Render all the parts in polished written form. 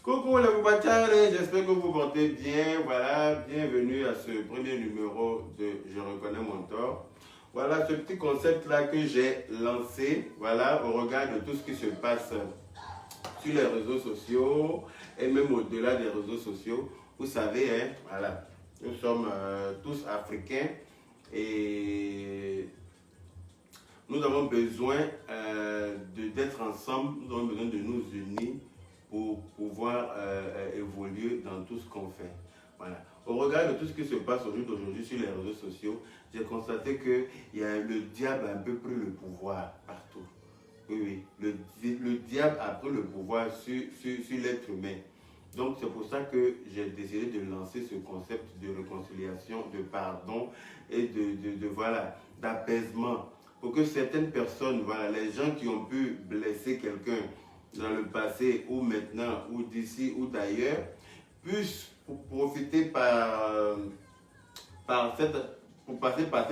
Coucou les Boubacharés, j'espère que vous portez bien. Voilà, bienvenue à ce premier numéro de Je reconnais mon tort. Voilà ce petit concept-là que j'ai lancé, voilà, au regard de tout ce qui se passe sur les réseaux sociaux et même au-delà des réseaux sociaux. Vous savez, hein, voilà, nous sommes tous africains et nous avons besoin d'être ensemble, nous avons besoin de nous unir pour pouvoir évoluer dans tout ce qu'on fait. Voilà. Au regard de tout ce qui se passe aujourd'hui sur les réseaux sociaux, j'ai constaté que le diable a un peu pris le pouvoir partout. Oui, oui. Le diable a pris le pouvoir sur l'être humain. Donc c'est pour ça que j'ai décidé de lancer ce concept de réconciliation, de pardon et voilà, d'apaisement. Pour que certaines personnes, voilà, les gens qui ont pu blesser quelqu'un dans le passé ou maintenant ou d'ici ou d'ailleurs, puissent profiter pour passer par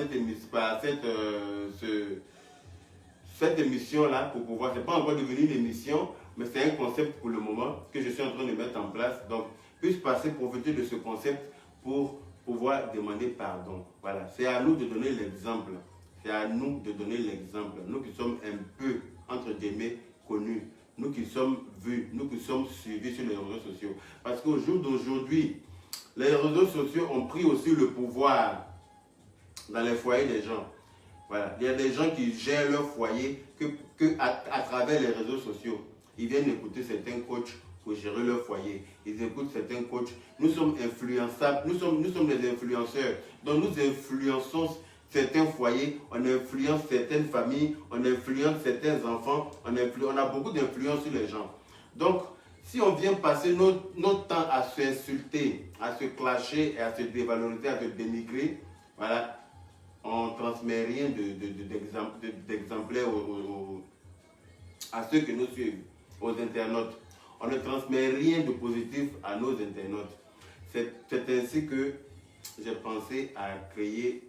cette émission-là pour pouvoir, c'est pas encore devenu une émission, mais c'est un concept pour le moment que je suis en train de mettre en place. Donc, puissent profiter de ce concept pour pouvoir demander pardon. Voilà, c'est à nous de donner l'exemple. C'est à nous de donner l'exemple. Nous qui sommes un peu, entre guillemets, connus. Nous qui sommes vus, nous qui sommes suivis sur les réseaux sociaux. Parce qu'au jour d'aujourd'hui, les réseaux sociaux ont pris aussi le pouvoir dans les foyers des gens. Voilà. Il y a des gens qui gèrent leur foyer à travers les réseaux sociaux. Ils viennent écouter certains coachs pour gérer leur foyer. Ils écoutent certains coachs. Nous sommes influençables, nous sommes des influenceurs. Donc nous influençons certains foyers, on influence certaines familles, on influence certains enfants, on a beaucoup d'influence sur les gens. Donc, si on vient passer notre temps à s'insulter, à se clasher, et à se dévaloriser, à se dénigrer, voilà, on ne transmet rien d'exemplaire à ceux qui nous suivent, aux internautes. On ne transmet rien de positif à nos internautes. C'est ainsi que j'ai pensé à créer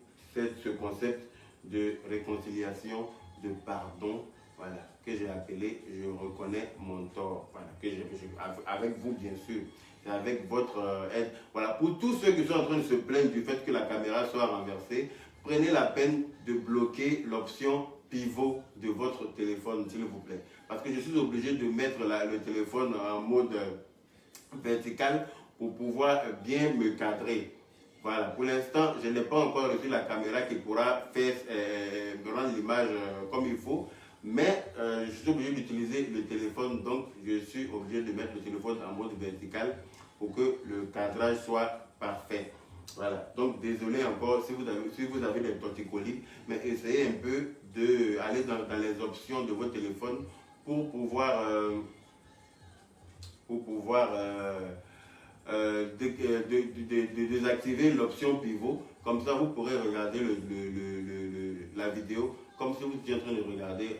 ce concept de réconciliation, de pardon, voilà, que j'ai appelé Je reconnais mon tort, voilà, avec vous bien sûr, et avec votre aide. Voilà, pour tous ceux qui sont en train de se plaindre du fait que la caméra soit renversée, prenez la peine de bloquer l'option pivot de votre téléphone, s'il vous plaît. Parce que je suis obligé de mettre le téléphone en mode vertical pour pouvoir bien me cadrer. Voilà, pour l'instant, je n'ai pas encore reçu la caméra qui pourra me rendre l'image comme il faut, mais je suis obligé d'utiliser le téléphone, donc je suis obligé de mettre le téléphone en mode vertical pour que le cadrage soit parfait. Voilà, donc désolé encore si vous avez des torticolis, mais essayez un peu d'aller dans les options de votre téléphone pour pouvoir désactiver l'option pivot. Comme ça, vous pourrez regarder la vidéo comme si vous étiez en train de regarder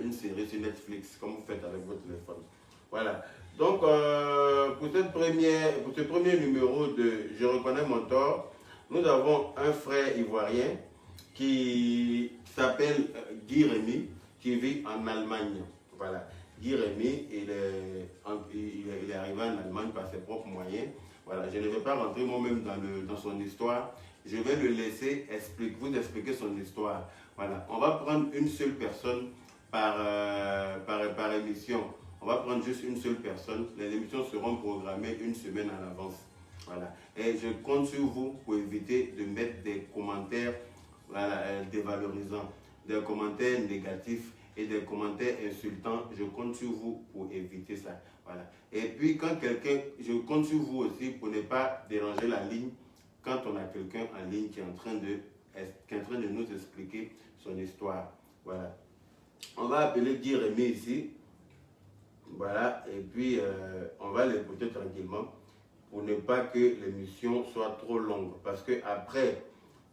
une série sur Netflix, comme vous faites avec votre téléphone. Voilà. Donc, pour ce premier numéro de Je reconnais mon tort, nous avons un frère ivoirien qui s'appelle Guy Rémy, qui vit en Allemagne. Voilà. Guy Rémy, il est arrivé en Allemagne par ses propres moyens. Voilà, je ne vais pas rentrer moi-même dans son histoire. Je vais le laisser vous expliquer son histoire. Voilà, on va prendre une seule personne par émission. On va prendre juste une seule personne. Les émissions seront programmées une semaine à l'avance. Voilà. Et je compte sur vous pour éviter de mettre des commentaires dévalorisants, des commentaires négatifs et des commentaires insultants. Je compte sur vous pour éviter ça. Voilà. Et puis je compte sur vous aussi pour ne pas déranger la ligne quand on a quelqu'un en ligne qui est en train de nous expliquer son histoire. Voilà. On va appeler Guy Rémy ici. Voilà. Et puis on va l'écouter tranquillement pour ne pas que l'émission soit trop longue. Parce que après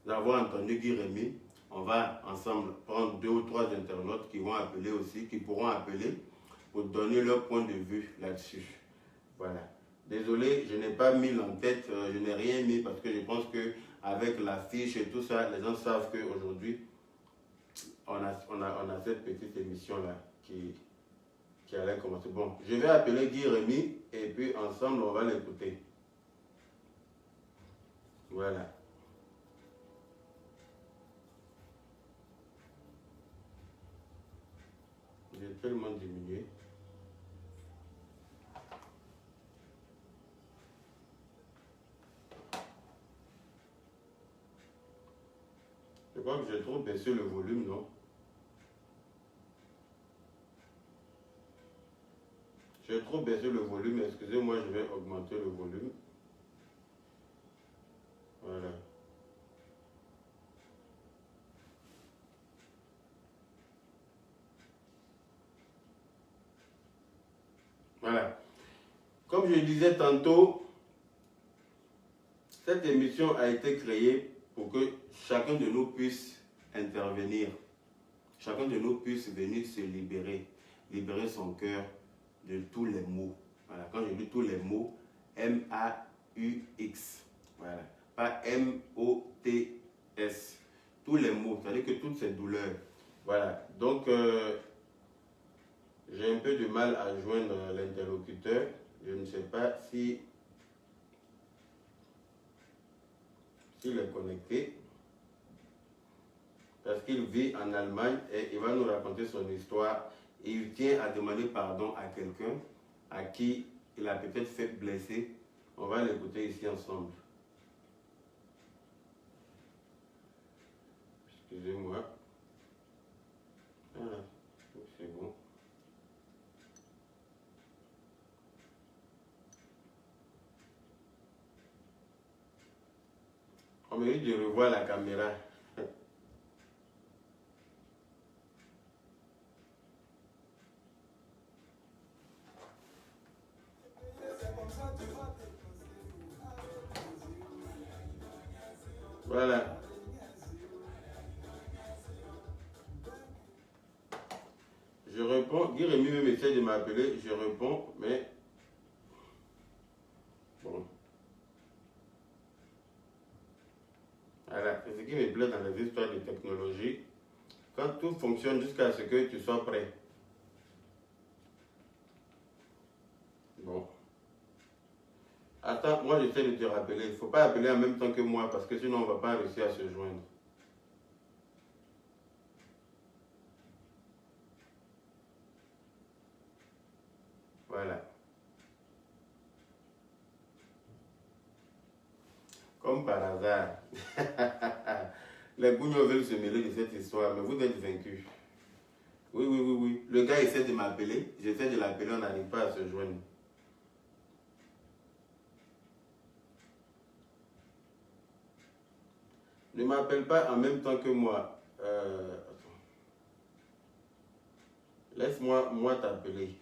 avoir entendu Guy Rémy, on va ensemble prendre 2 ou 3 internautes qui pourront appeler pour donner leur point de vue là-dessus. Voilà. Désolé, je n'ai pas mis en tête, je n'ai rien mis parce que je pense qu'avec l'affiche et tout ça, les gens savent qu'aujourd'hui, on a cette petite émission-là qui qui allait commencer. Bon, je vais appeler Guy Rémy et puis ensemble, on va l'écouter. Voilà. J'ai tellement diminué. Je crois que j'ai trop baissé le volume, non? J'ai trop baissé le volume, excusez-moi, je vais augmenter le volume. Voilà. Voilà. Comme je disais tantôt, cette émission a été créée pour que chacun de nous puisse intervenir. Chacun de nous puisse venir se libérer, libérer son cœur de tous les mots. Voilà. Quand je dis tous les mots, M-A-U-X. Voilà. Pas M-O-T-S. Tous les mots, c'est-à-dire que toutes ces douleurs. Voilà. Donc, j'ai un peu de mal à joindre l'interlocuteur. Je ne sais pas si s'il est connecté. Parce qu'il vit en Allemagne et il va nous raconter son histoire. Il tient à demander pardon à quelqu'un à qui il a peut-être fait blesser. On va l'écouter ici ensemble. Excusez-moi. Voilà, c'est bon. On mérite de revoir la caméra. Voilà. Je réponds. Guy Rémy même essaie de m'appeler. Je réponds, mais bon. Voilà. C'est ce qui me plaît dans les histoires de technologie. Quand tout fonctionne jusqu'à ce que tu sois prêt. Bon. Attends, moi j'essaie de te rappeler. Il ne faut pas appeler en même temps que moi parce que sinon on ne va pas réussir à se joindre. Voilà. Comme par hasard. Les bougnons veulent se mêler de cette histoire, mais vous êtes vaincus. Oui, oui, oui, oui. Le gars essaie de m'appeler. J'essaie de l'appeler, on n'arrive pas à se joindre. Ne m'appelle pas en même temps que moi. Laisse-moi t'appeler.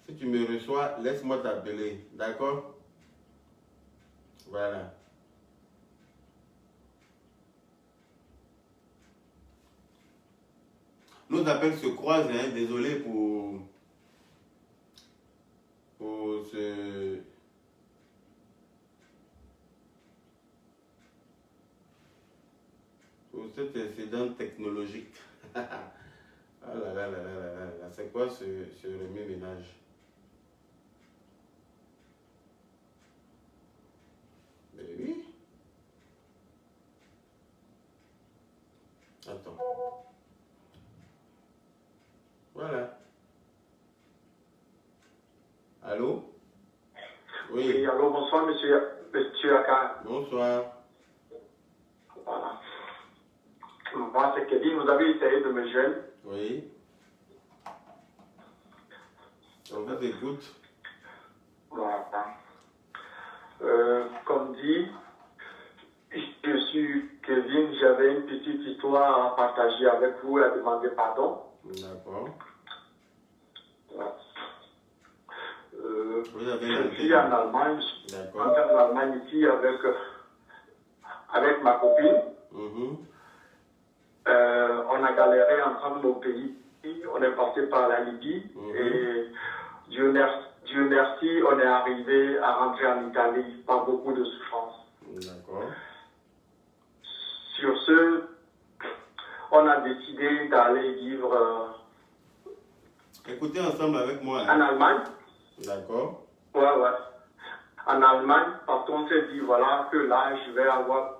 Si tu me reçois, laisse-moi t'appeler. D'accord? Voilà. Nos appels se croisent, hein? Désolé pour cet incident technologique. Ah là là là là là là, c'est quoi ce remue-ménage? Mais oui. Attends. Voilà. Allô? Oui. Oui, allô, bonsoir, monsieur Aka. Bonsoir. Voilà. Moi, c'est Kevin, vous avez essayé de me joindre. Oui. On vous écoute. Voilà. Comme dit, je suis Kevin, j'avais une petite histoire à partager avec vous et à demander pardon. D'accord. Voilà. Vous avez Je suis en Allemagne. D'accord. En Allemagne ici avec ma copine. On a galéré ensemble au pays. On est passé par la Libye et Dieu merci, on est arrivé à rentrer en Italie, pas beaucoup de souffrance. D'accord. Sur ce, on a décidé d'aller vivre Écoutez ensemble avec moi. En Allemagne. D'accord. Ouais. En Allemagne, parce qu'on s'est dit, voilà, que là, je vais avoir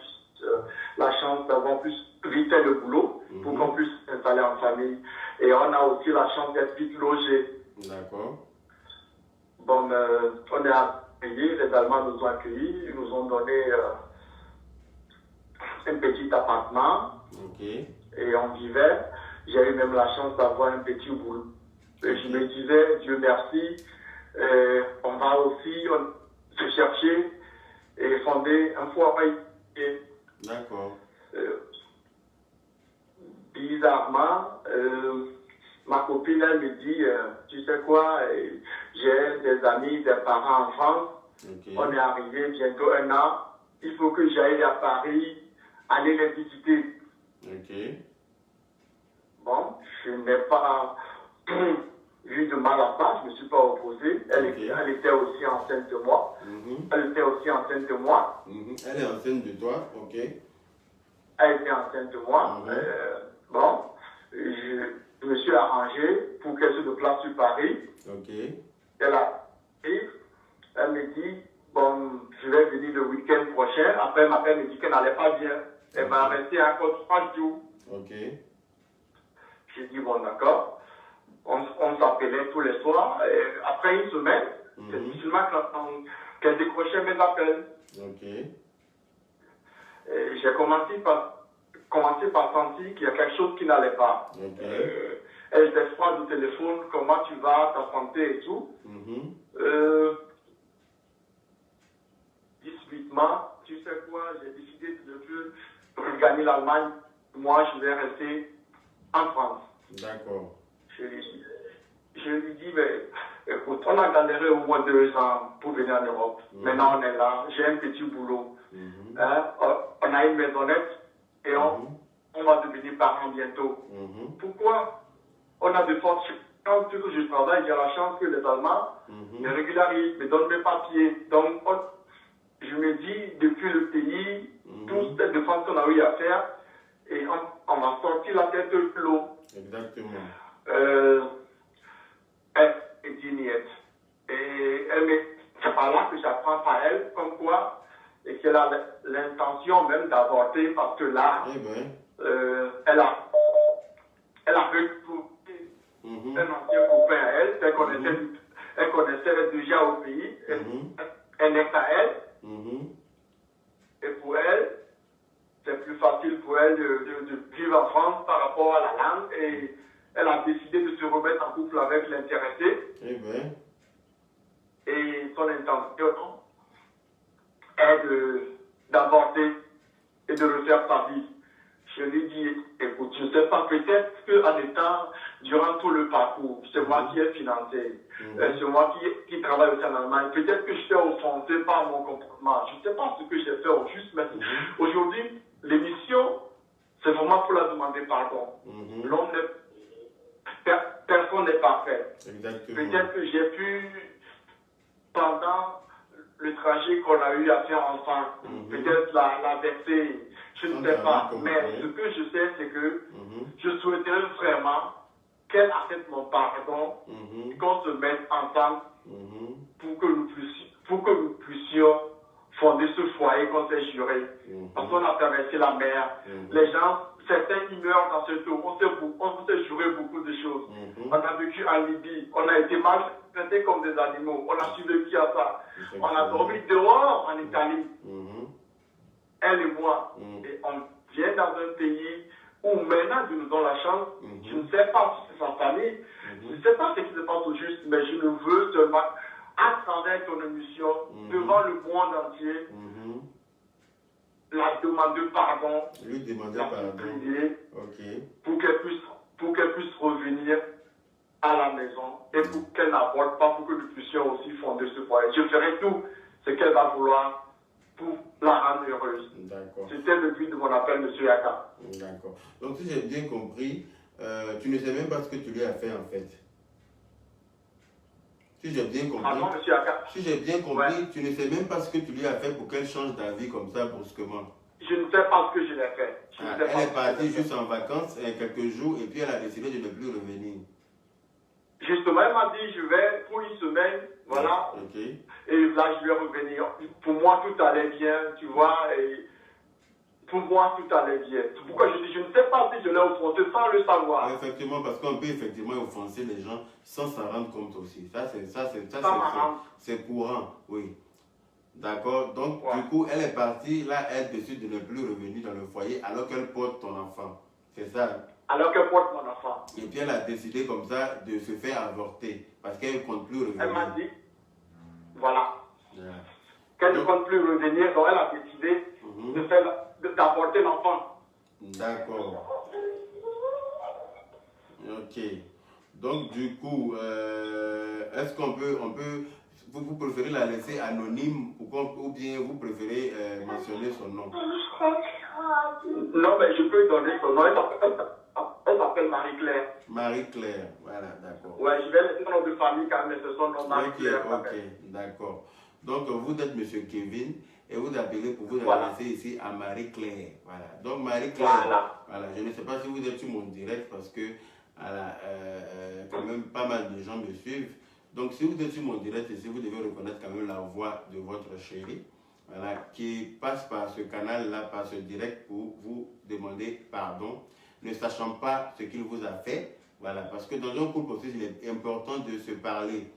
la chance d'avoir plus vite fait le boulot pour qu'on puisse s'installer en famille. Et on a aussi la chance d'être vite logé. D'accord. Bon, on est accueillis, les Allemands nous ont accueillis, ils nous ont donné un petit appartement. Ok. Et on vivait. J'ai eu même la chance d'avoir un petit boulot. Et je me disais, Dieu merci, on va aussi se chercher et fonder un foyer. D'accord. Bizarrement, ma copine, elle me dit, tu sais quoi, j'ai des amis, des parents en France. Okay. On est arrivé bientôt 1 an. Il faut que j'aille à Paris, aller les visiter. Ok. Bon, je n'ai pas eu de mal à ça, je ne me suis pas opposé. Elle était aussi enceinte de moi. Elle était aussi enceinte de moi. Elle est enceinte de toi, ok. Elle était enceinte de moi. Bon, je me suis arrangé pour qu'elle se déplace sur Paris. Ok. Elle me dit, bon, je vais venir le week-end prochain. Après, ma mère me dit qu'elle n'allait pas bien. Elle va rester encore 3 jours. Ok. J'ai dit, bon, d'accord. On s'appelait tous les soirs. Et après une semaine, c'est difficilement qu'elle décrochait mes appels. Ok. J'ai commencé par sentir qu'il y a quelque chose qui n'allait pas. Ok. Elle était froide au téléphone, comment tu vas, ta santé et tout. 18 mois, tu sais quoi, j'ai décidé de ne plus regagner l'Allemagne. Moi, je vais rester en France. D'accord. Je lui dis, mais écoute, on a galéré au moins 2 ans pour venir en Europe. Maintenant, on est là, j'ai un petit boulot. On a une maisonnette et on va devenir parents bientôt. Pourquoi on a de fortes chances? Quand je travaille, j'ai la chance que les Allemands me régularisent, me donnent mes papiers. Donc, je me dis, depuis le pays, toute cette défense qu'on a eu à faire, et on va sortir la tête de l'eau. Exactement. Elle dit niet. Et c'est par là que j'apprends par elle, comme quoi, et qu'elle a l'intention même d'avorter, parce que là, elle a retrouvé un ancien copain à elle, elle connaissait déjà au pays, elle n'est qu'à elle. Et pour elle, c'est plus facile pour elle de vivre en France par rapport à la langue. Et elle a décidé de se remettre en couple avec l'intéressé. Et son intention est d'avorter et de refaire sa vie. Je lui dis, écoute, je ne sais pas, peut-être qu'en étant, durant tout le parcours, c'est moi qui ai financé, c'est moi qui travaille aussi en Allemagne, peut-être que je suis offensé par mon comportement. Je ne sais pas ce que j'ai fait au juste, mais aujourd'hui, l'émission, c'est vraiment pour la demander pardon. Personne n'est parfait. Peut-être que j'ai pu, pendant le trajet qu'on a eu à faire ensemble, peut-être la verser, je ne sais pas. Mais ce que je sais, c'est que je souhaiterais vraiment qu'elle accepte mon pardon, qu'on se mette ensemble pour que nous puissions fonder ce foyer qu'on s'est juré. Parce qu'on a traversé la mer. Les gens, certains qui meurent dans ce tour, on s'est juré beaucoup de choses. On a vécu en Libye, on a été maltraités comme des animaux, on a survécu à ça. On a dormi dehors en Italie, elle et moi. Et on vient dans un pays où maintenant nous avons la chance, je ne sais pas si c'est sa famille, je ne sais pas ce qui se passe au juste, mais je ne veux seulement, à travers ton émission, devant le monde entier, la demander pardon, lui demander pardon, prier, pour qu'elle puisse revenir à la maison et pour qu'elle n'aborde pas, pour que nous puissions aussi fonder ce foyer. Je ferai tout ce qu'elle va vouloir pour la rendre heureuse. C'était le but de mon appel, M. Yaka. D'accord. Donc, si j'ai bien compris, tu ne sais même pas ce que tu lui as fait en fait. Si j'ai bien compris, pardon, M. Yaka. Si j'ai bien compris, tu ne sais même pas ce que tu lui as fait pour qu'elle change d'avis comme ça brusquement. Je ne sais pas ce que je l'ai fait. Elle est partie juste en vacances quelques jours et puis elle a décidé de ne plus revenir. Justement, elle m'a dit, je vais pour une semaine, voilà. Okay. Et là, je vais revenir. Pour moi, tout allait bien, tu vois. Et pour moi, tout allait bien. C'est pourquoi je dis, je ne sais pas si je l'ai offensé sans le savoir. Effectivement, parce qu'on peut effectivement offenser les gens sans s'en rendre compte aussi. C'est courant, oui. D'accord. Donc, du coup, elle est partie. Là, elle décide de ne plus revenir dans le foyer alors qu'elle porte ton enfant. C'est ça. Alors qu'elle porte mon enfant. Et puis, elle a décidé comme ça de se faire avorter parce qu'elle ne compte plus revenir. Elle m'a dit, voilà. Qu'elle ne compte plus revenir, donc elle a décidé d'avorter l'enfant. D'accord. Ok. Donc, du coup, est-ce qu'on peut, vous préférez la laisser anonyme ou bien vous préférez mentionner son nom? Non, mais je peux donner son nom. Elle s'appelle Marie-Claire. Marie-Claire, voilà, d'accord. Ouais, je vais laisser son nom de famille quand même, c'est son nom Marie-Claire. Ok, d'accord. Donc, vous êtes Monsieur Kevin et vous appelez pour vous adresser ici à Marie-Claire. Voilà. Donc, Marie-Claire, voilà. Je ne sais pas si vous êtes sur mon direct parce que quand même pas mal de gens me suivent. Donc, si vous êtes sur mon direct ici, vous devez reconnaître quand même la voix de votre chérie, voilà, qui passe par ce canal-là, par ce direct pour vous demander pardon, ne sachant pas ce qu'il vous a fait. Voilà, parce que dans un couple aussi, il est important de se parler.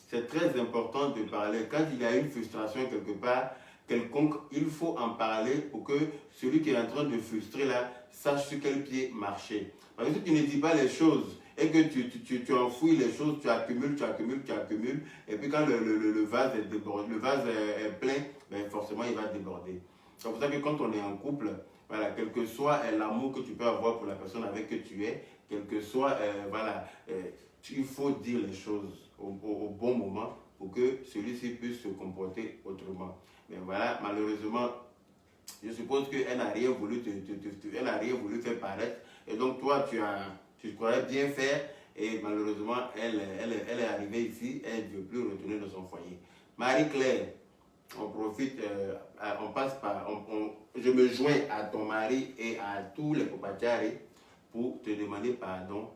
C'est très important de parler. Quand il y a une frustration quelque part, quelconque, il faut en parler pour que celui qui est en train de frustrer là sache sur quel pied marcher. Parce que si tu ne dis pas les choses et que tu enfouis les choses, tu accumules, et puis quand le vase est débordé, le vase est plein, ben forcément il va déborder. C'est pour ça que quand on est en couple, voilà, quel que soit l'amour que tu peux avoir pour la personne avec qui tu es, quel que soit, il faut dire les choses au bon moment pour que celui-ci puisse se comporter autrement. Mais voilà, malheureusement, je suppose qu'elle n'a rien voulu elle n'a rien voulu faire paraître. Et donc toi, tu croyais bien faire et malheureusement, elle est arrivée ici, elle ne veut plus retourner dans son foyer. Marie-Claire, on profite, on passe par, je me joins à ton mari et à tous les Popachari pour te demander pardon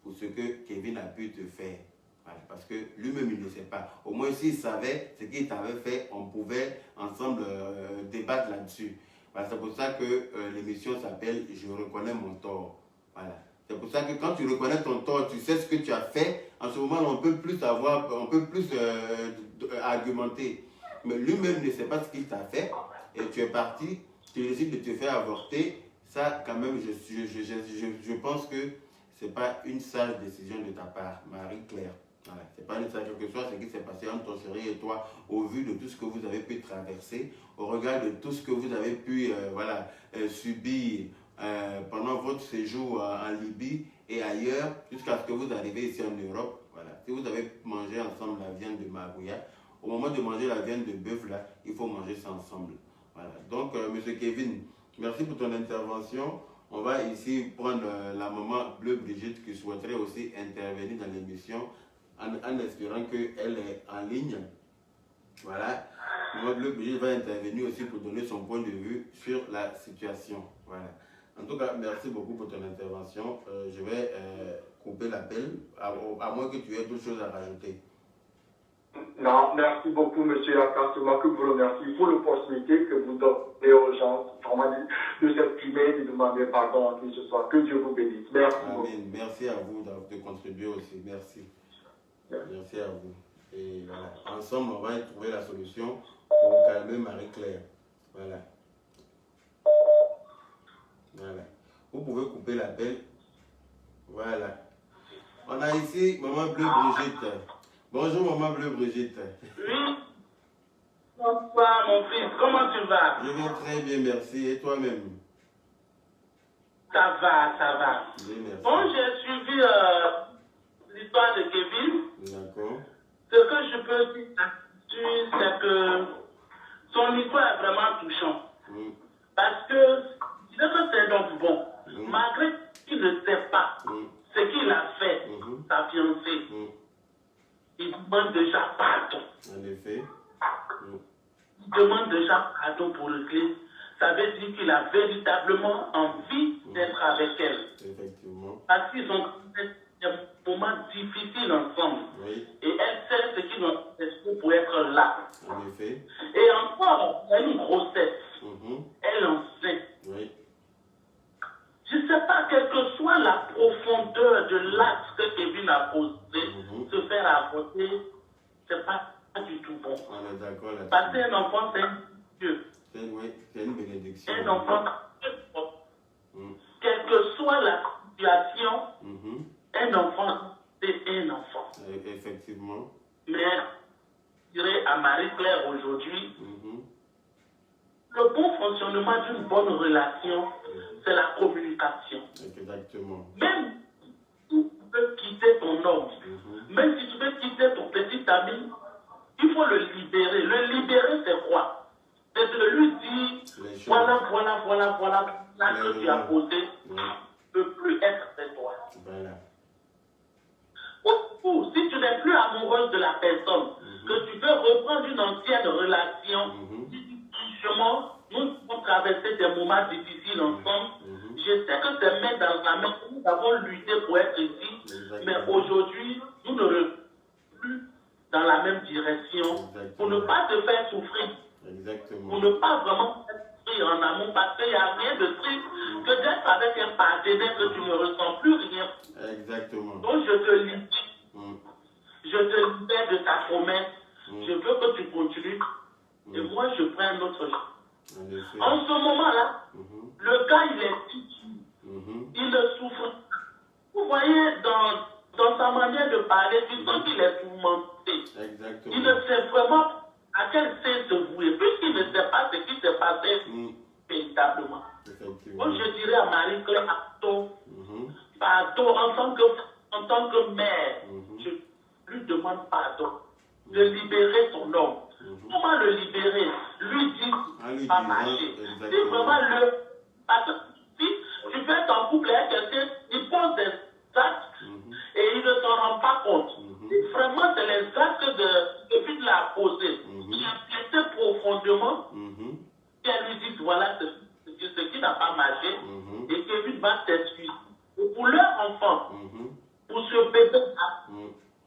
pour ce que Kevin a pu te faire. Voilà, parce que lui-même, il ne sait pas. Au moins, s'il savait ce qu'il t'avait fait, on pouvait ensemble débattre là-dessus. Voilà, c'est pour ça que l'émission s'appelle « Je reconnais mon tort ». Voilà. C'est pour ça que quand tu reconnais ton tort, tu sais ce que tu as fait, en ce moment, on peut plus argumenter. Mais lui-même ne sait pas ce qu'il t'a fait, et tu es parti, tu décides de te faire avorter. Ça, quand même, je pense que ce n'est pas une sage décision de ta part, Marie-Claire. Voilà. Ce n'est pas une sage, quel que soit ce qui s'est passé entre ton chéri et toi, au vu de tout ce que vous avez pu traverser, au regard de tout ce que vous avez pu subir pendant votre séjour en Libye et ailleurs, jusqu'à ce que vous arrivez ici en Europe. Voilà. Si vous avez mangé ensemble la viande de Marouya, au moment de manger la viande de bœuf, là, il faut manger ça ensemble. Voilà. Donc, Monsieur Kevin, merci pour ton intervention. On va ici prendre la maman Bleu Brigitte qui souhaiterait aussi intervenir dans l'émission en espérant qu'elle est en ligne. Voilà. Maman Bleu Brigitte va intervenir aussi pour donner son point de vue sur la situation. Voilà. En tout cas, merci beaucoup pour ton intervention. Je vais couper l'appel, à moins que tu aies d'autres choses à rajouter. Non, merci beaucoup, monsieur Aka. C'est moi que vous remercie pour l'opportunité que vous donnez aux gens de s'exprimer, de demander pardon à qui ce soit. Que Dieu vous bénisse. Merci. Amen. Merci à vous de contribuer aussi. Merci. Merci à vous. Et voilà. Ensemble, on va trouver la solution pour calmer Marie-Claire. Voilà. Voilà. Vous pouvez couper l'appel. Voilà. On a ici Maman Bleu Brigitte. Bonjour Maman Bleu Brigitte. Oui. Bonsoir mon fils, comment tu vas? Je vais très bien, merci. Et toi-même? Ça va. Oui, merci. Bon, j'ai suivi l'histoire de Kevin. D'accord. Ce que je peux dire là-dessus, c'est que son histoire est vraiment touchante. Parce que c'est donc bon. Malgré qu'il ne sait pas ce qu'il a fait, sa fiancée, il demande déjà pardon. En effet. Il demande déjà pardon pour le Christ. Ça veut dire qu'il a véritablement envie d'être avec elle. Effectivement. Parce qu'ils ont des moments difficiles ensemble. Oui. Et elle sait ce qui doit être pour être là. En effet. Et encore, il y a une grossesse. Elle est enceinte. Oui. Je ne sais pas, quelle que soit la profondeur de l'acte que Kevin a posé, se faire avorter, c'est pas du tout bon. On est d'accord là-dessus. Parce qu'un enfant, c'est un Dieu. Oui, c'est une bénédiction. Un enfant, quelle que soit la situation, un enfant, c'est un enfant. Effectivement. Mais, je dirais à Marie-Claire aujourd'hui, le bon fonctionnement d'une bonne relation, c'est la communication. Exactement. Même si tu veux quitter ton homme, même si tu veux quitter ton petit ami, il faut le libérer. Le libérer, c'est quoi? C'est de lui dire, voilà que tu as posé, ne peut plus être de toi. Voilà. Ou si tu n'es plus amoureuse de la personne, que tu veux reprendre une ancienne relation, justement, nous avons traversé des moments difficiles ensemble. Je sais que c'est main dans la main, nous avons lutté pour être ici, mais aujourd'hui, nous ne revenons plus dans la même direction pour ne pas te faire souffrir. Pour ne pas vraiment faire souffrir en amour, parce qu'il n'y a rien de triste que d'être avec un partenaire que tu ne ressens plus rien. Exactement. Donc je te libère. Je te libère de ta promesse. Je veux que tu continues. Et moi, je prends un autre choix. En ce moment-là, le gars, il est têtu. Il ne souffre pas. Vous voyez, dans sa manière de parler, tu sens qu'il est tourmenté. Exactement. Il ne sait vraiment à quel sein se vouer, puisqu'il ne sait pas ce qui s'est passé véritablement. Donc, je dirais à Marie-Claire, pardon, en tant que mère, je lui demande pardon de libérer son homme. Comment le libérer? Lui dire, pas marcher. Si vraiment parce que si tu fais ton couple avec quelqu'un, il pose des actes et il ne s'en rend pas compte. Si vraiment c'est les actes de la poser, il a blessé profondément, et elle lui dit, voilà ce qui n'a pas marché, et Kevin va t'excuser. Et pour leur enfant, pour ce bébé-là,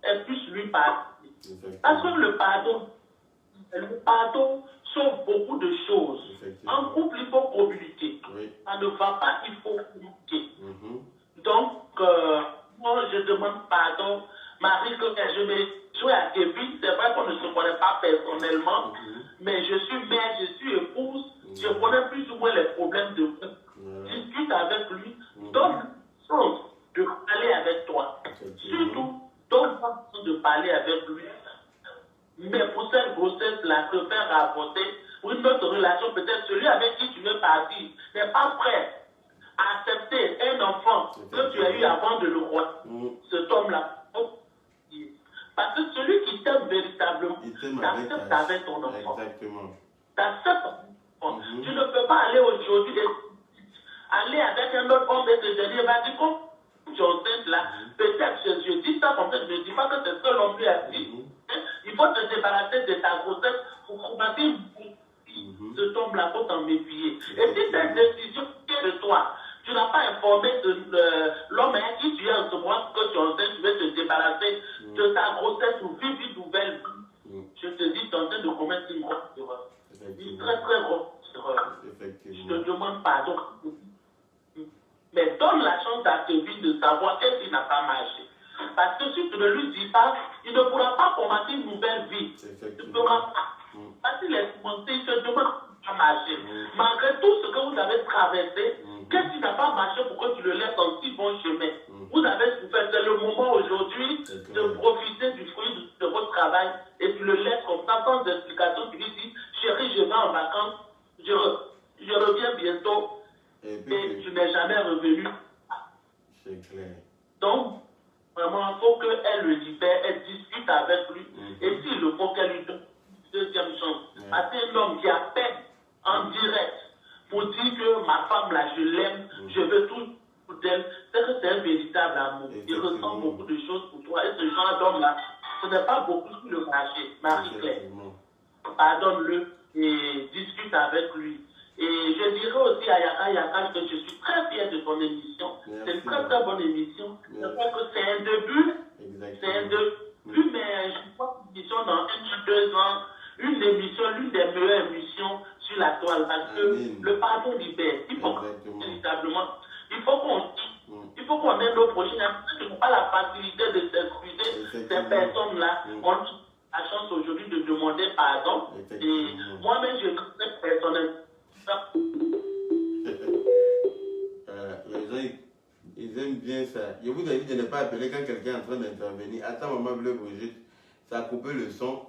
elle puisse lui pardonner. Parce que le pardon sauve beaucoup de choses. En couple, il faut communiquer. Ça ne va pas, il faut communiquer. Donc, moi, je demande pardon. Marie, que je vais jouer à Kevin, c'est vrai qu'on ne se connaît pas personnellement, mais je suis mère, je suis épouse, je connais plus ou moins les problèmes de couple. Discute avec lui, donne chance de parler avec toi. Surtout, donne chance de parler avec lui. Mais pour cette grossesse-là, te faire avorter, pour une autre relation, peut-être celui avec qui tu veux partir n'est pas prêt à accepter un enfant que tu as eu avant de le voir. Cet homme-là. Parce que celui qui t'aime véritablement, t'accepte avec ton enfant. T'acceptes ton enfant. Tu ne peux pas aller aujourd'hui aller avec un autre homme et te dire, va dire, comme tu es enceinte là, peut-être je dis ça comme ça, je ne dis pas que c'est ce que l'homme lui a dit. Il faut te débarrasser de ta grossesse pour commencer ce homme-là, faut t'en méfier. Et si cette décision est de toi, tu n'as pas informé l'homme avec qui tu es en ce moment que tu es enceinte, tu veux te débarrasser de ta grossesse pour vivre une nouvelle vie. Je te dis, tu es en train de commettre une grosse erreur. Une très très grosse erreur. Je te demande pardon. Mais donne la chance à Kevin de savoir qu'est-ce qui n'a pas marché. Parce que si tu ne lui dis pas, il ne pourra pas commencer une nouvelle vie. Tu ne pourras pas. Parce qu'il est commencé, il te demande à marcher. Malgré tout ce que vous avez traversé, qu'est-ce qui n'a pas marché pour que tu le laisses en si bon chemin? Vous avez souffert. C'est le moment aujourd'hui de profiter du fruit de votre travail et tu le laisses comme ça sans explication. Tu lui dis, chérie, je vais en vacances, je reviens bientôt et tu n'es jamais revenu. C'est clair. Donc, vraiment, il faut qu'elle le libère, elle discute avec lui. Et s'il le faut qu'elle lui donne une deuxième chance. Parce qu'un homme qui appelle en direct pour dire que ma femme là, je l'aime, je veux tout d'elle, c'est que c'est un véritable amour. Il ressent beaucoup de choses pour toi. Et ce genre d'homme là, ce n'est pas beaucoup sur le marché, Marie-Claire. Pardonne-le et discute avec lui. Et je dirais aussi à Yaka Yaka que je suis très fier de ton émission. C'est une très très bonne émission. Je crois que c'est un début. C'est un début, mais je crois qu'une émission dans 1 ou 2 ans, une émission, l'une des meilleures émissions sur la toile. Parce que le pardon libère. Il faut véritablement, il faut qu'on ait nos projets. Ils n'ont pas la facilité de s'excuser. Ces personnes-là ont la chance aujourd'hui de demander pardon. Et moi-même, je trouve personnellement. Les gens, ils aiment bien ça. Je vous ai dit de ne pas appeler quand quelqu'un est en train d'intervenir. Attends, maman bleue Brigitte, ça a coupé le son.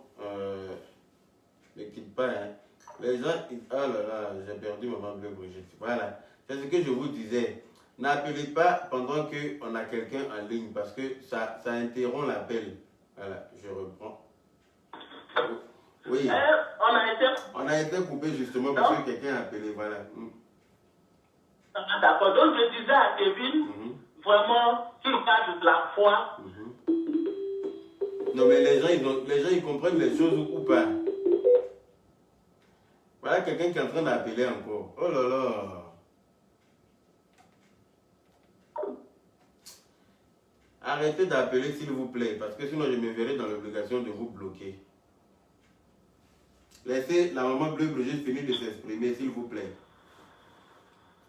Ne quitte pas. Hein. Les gens, oh là là, j'ai perdu maman bleue Brigitte. Voilà, c'est ce que je vous disais. N'appelez pas pendant qu'on a quelqu'un en ligne parce que ça interrompt l'appel. Voilà, je reprends. Oui. On a été coupé justement parce que quelqu'un a appelé. Voilà. D'accord. Donc je disais à Kevin, vraiment, qu'il garde de la foi. Non, mais les gens ils comprennent les choses ou pas. Voilà quelqu'un qui est en train d'appeler encore. Oh là là. Arrêtez d'appeler s'il vous plaît, parce que sinon je me verrai dans l'obligation de vous bloquer. Laissez la maman bleue Brigitte finir de s'exprimer, s'il vous plaît.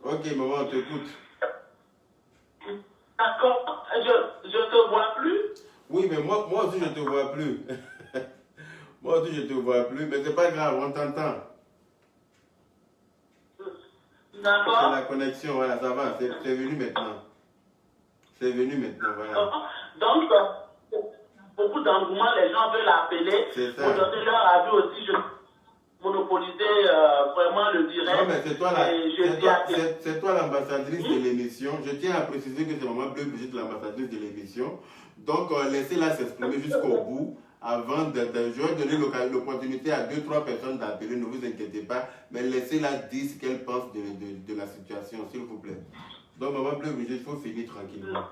Ok, maman, on t'écoute. D'accord, je te vois plus. Oui, mais moi aussi je te vois plus. Moi aussi je te vois plus, mais c'est pas grave, on t'entend. D'accord. C'est la connexion, voilà, ça va, c'est venu maintenant. C'est venu maintenant, voilà. Donc, beaucoup d'engouement, les gens veulent appeler pour donner leur avis aussi. Je monopoliser vraiment le direct. Non, mais c'est toi l'ambassadrice de l'émission. Je tiens à préciser que c'est maman bleue Brigitte l'ambassadrice de l'émission. Donc, laissez-la s'exprimer jusqu'au bout. Avant je vais donner l'opportunité à 2-3 personnes d'appeler, ne vous inquiétez pas. Mais laissez-la dire ce qu'elle pense de la situation, s'il vous plaît. Donc, maman bleue Brigitte, il faut finir tranquillement.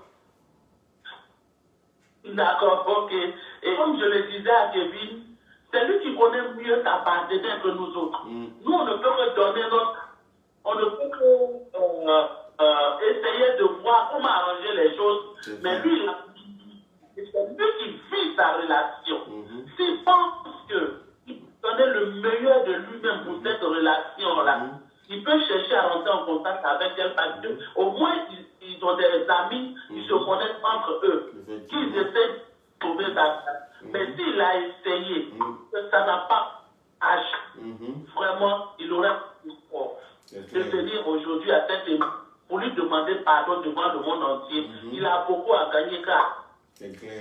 D'accord, ok. Et comme je le disais à Kevin, c'est lui qui connaît mieux sa partenaire que nous autres. Nous, on ne peut que donner on ne peut que essayer de voir comment arranger les choses. Mais lui, c'est lui qui vit sa relation. S'il pense qu'il peut donner le meilleur de lui-même pour cette relation-là, il peut chercher à rentrer en contact avec elle parce qu'au moins, ils ont des amis qui se connaissent entre eux, qu'ils essaient de trouver sa place. Mais s'il a essayé, ça n'a pas âge, vraiment, il aurait pu de venir aujourd'hui à cette émission pour lui demander pardon devant le monde entier. Il a beaucoup à gagner car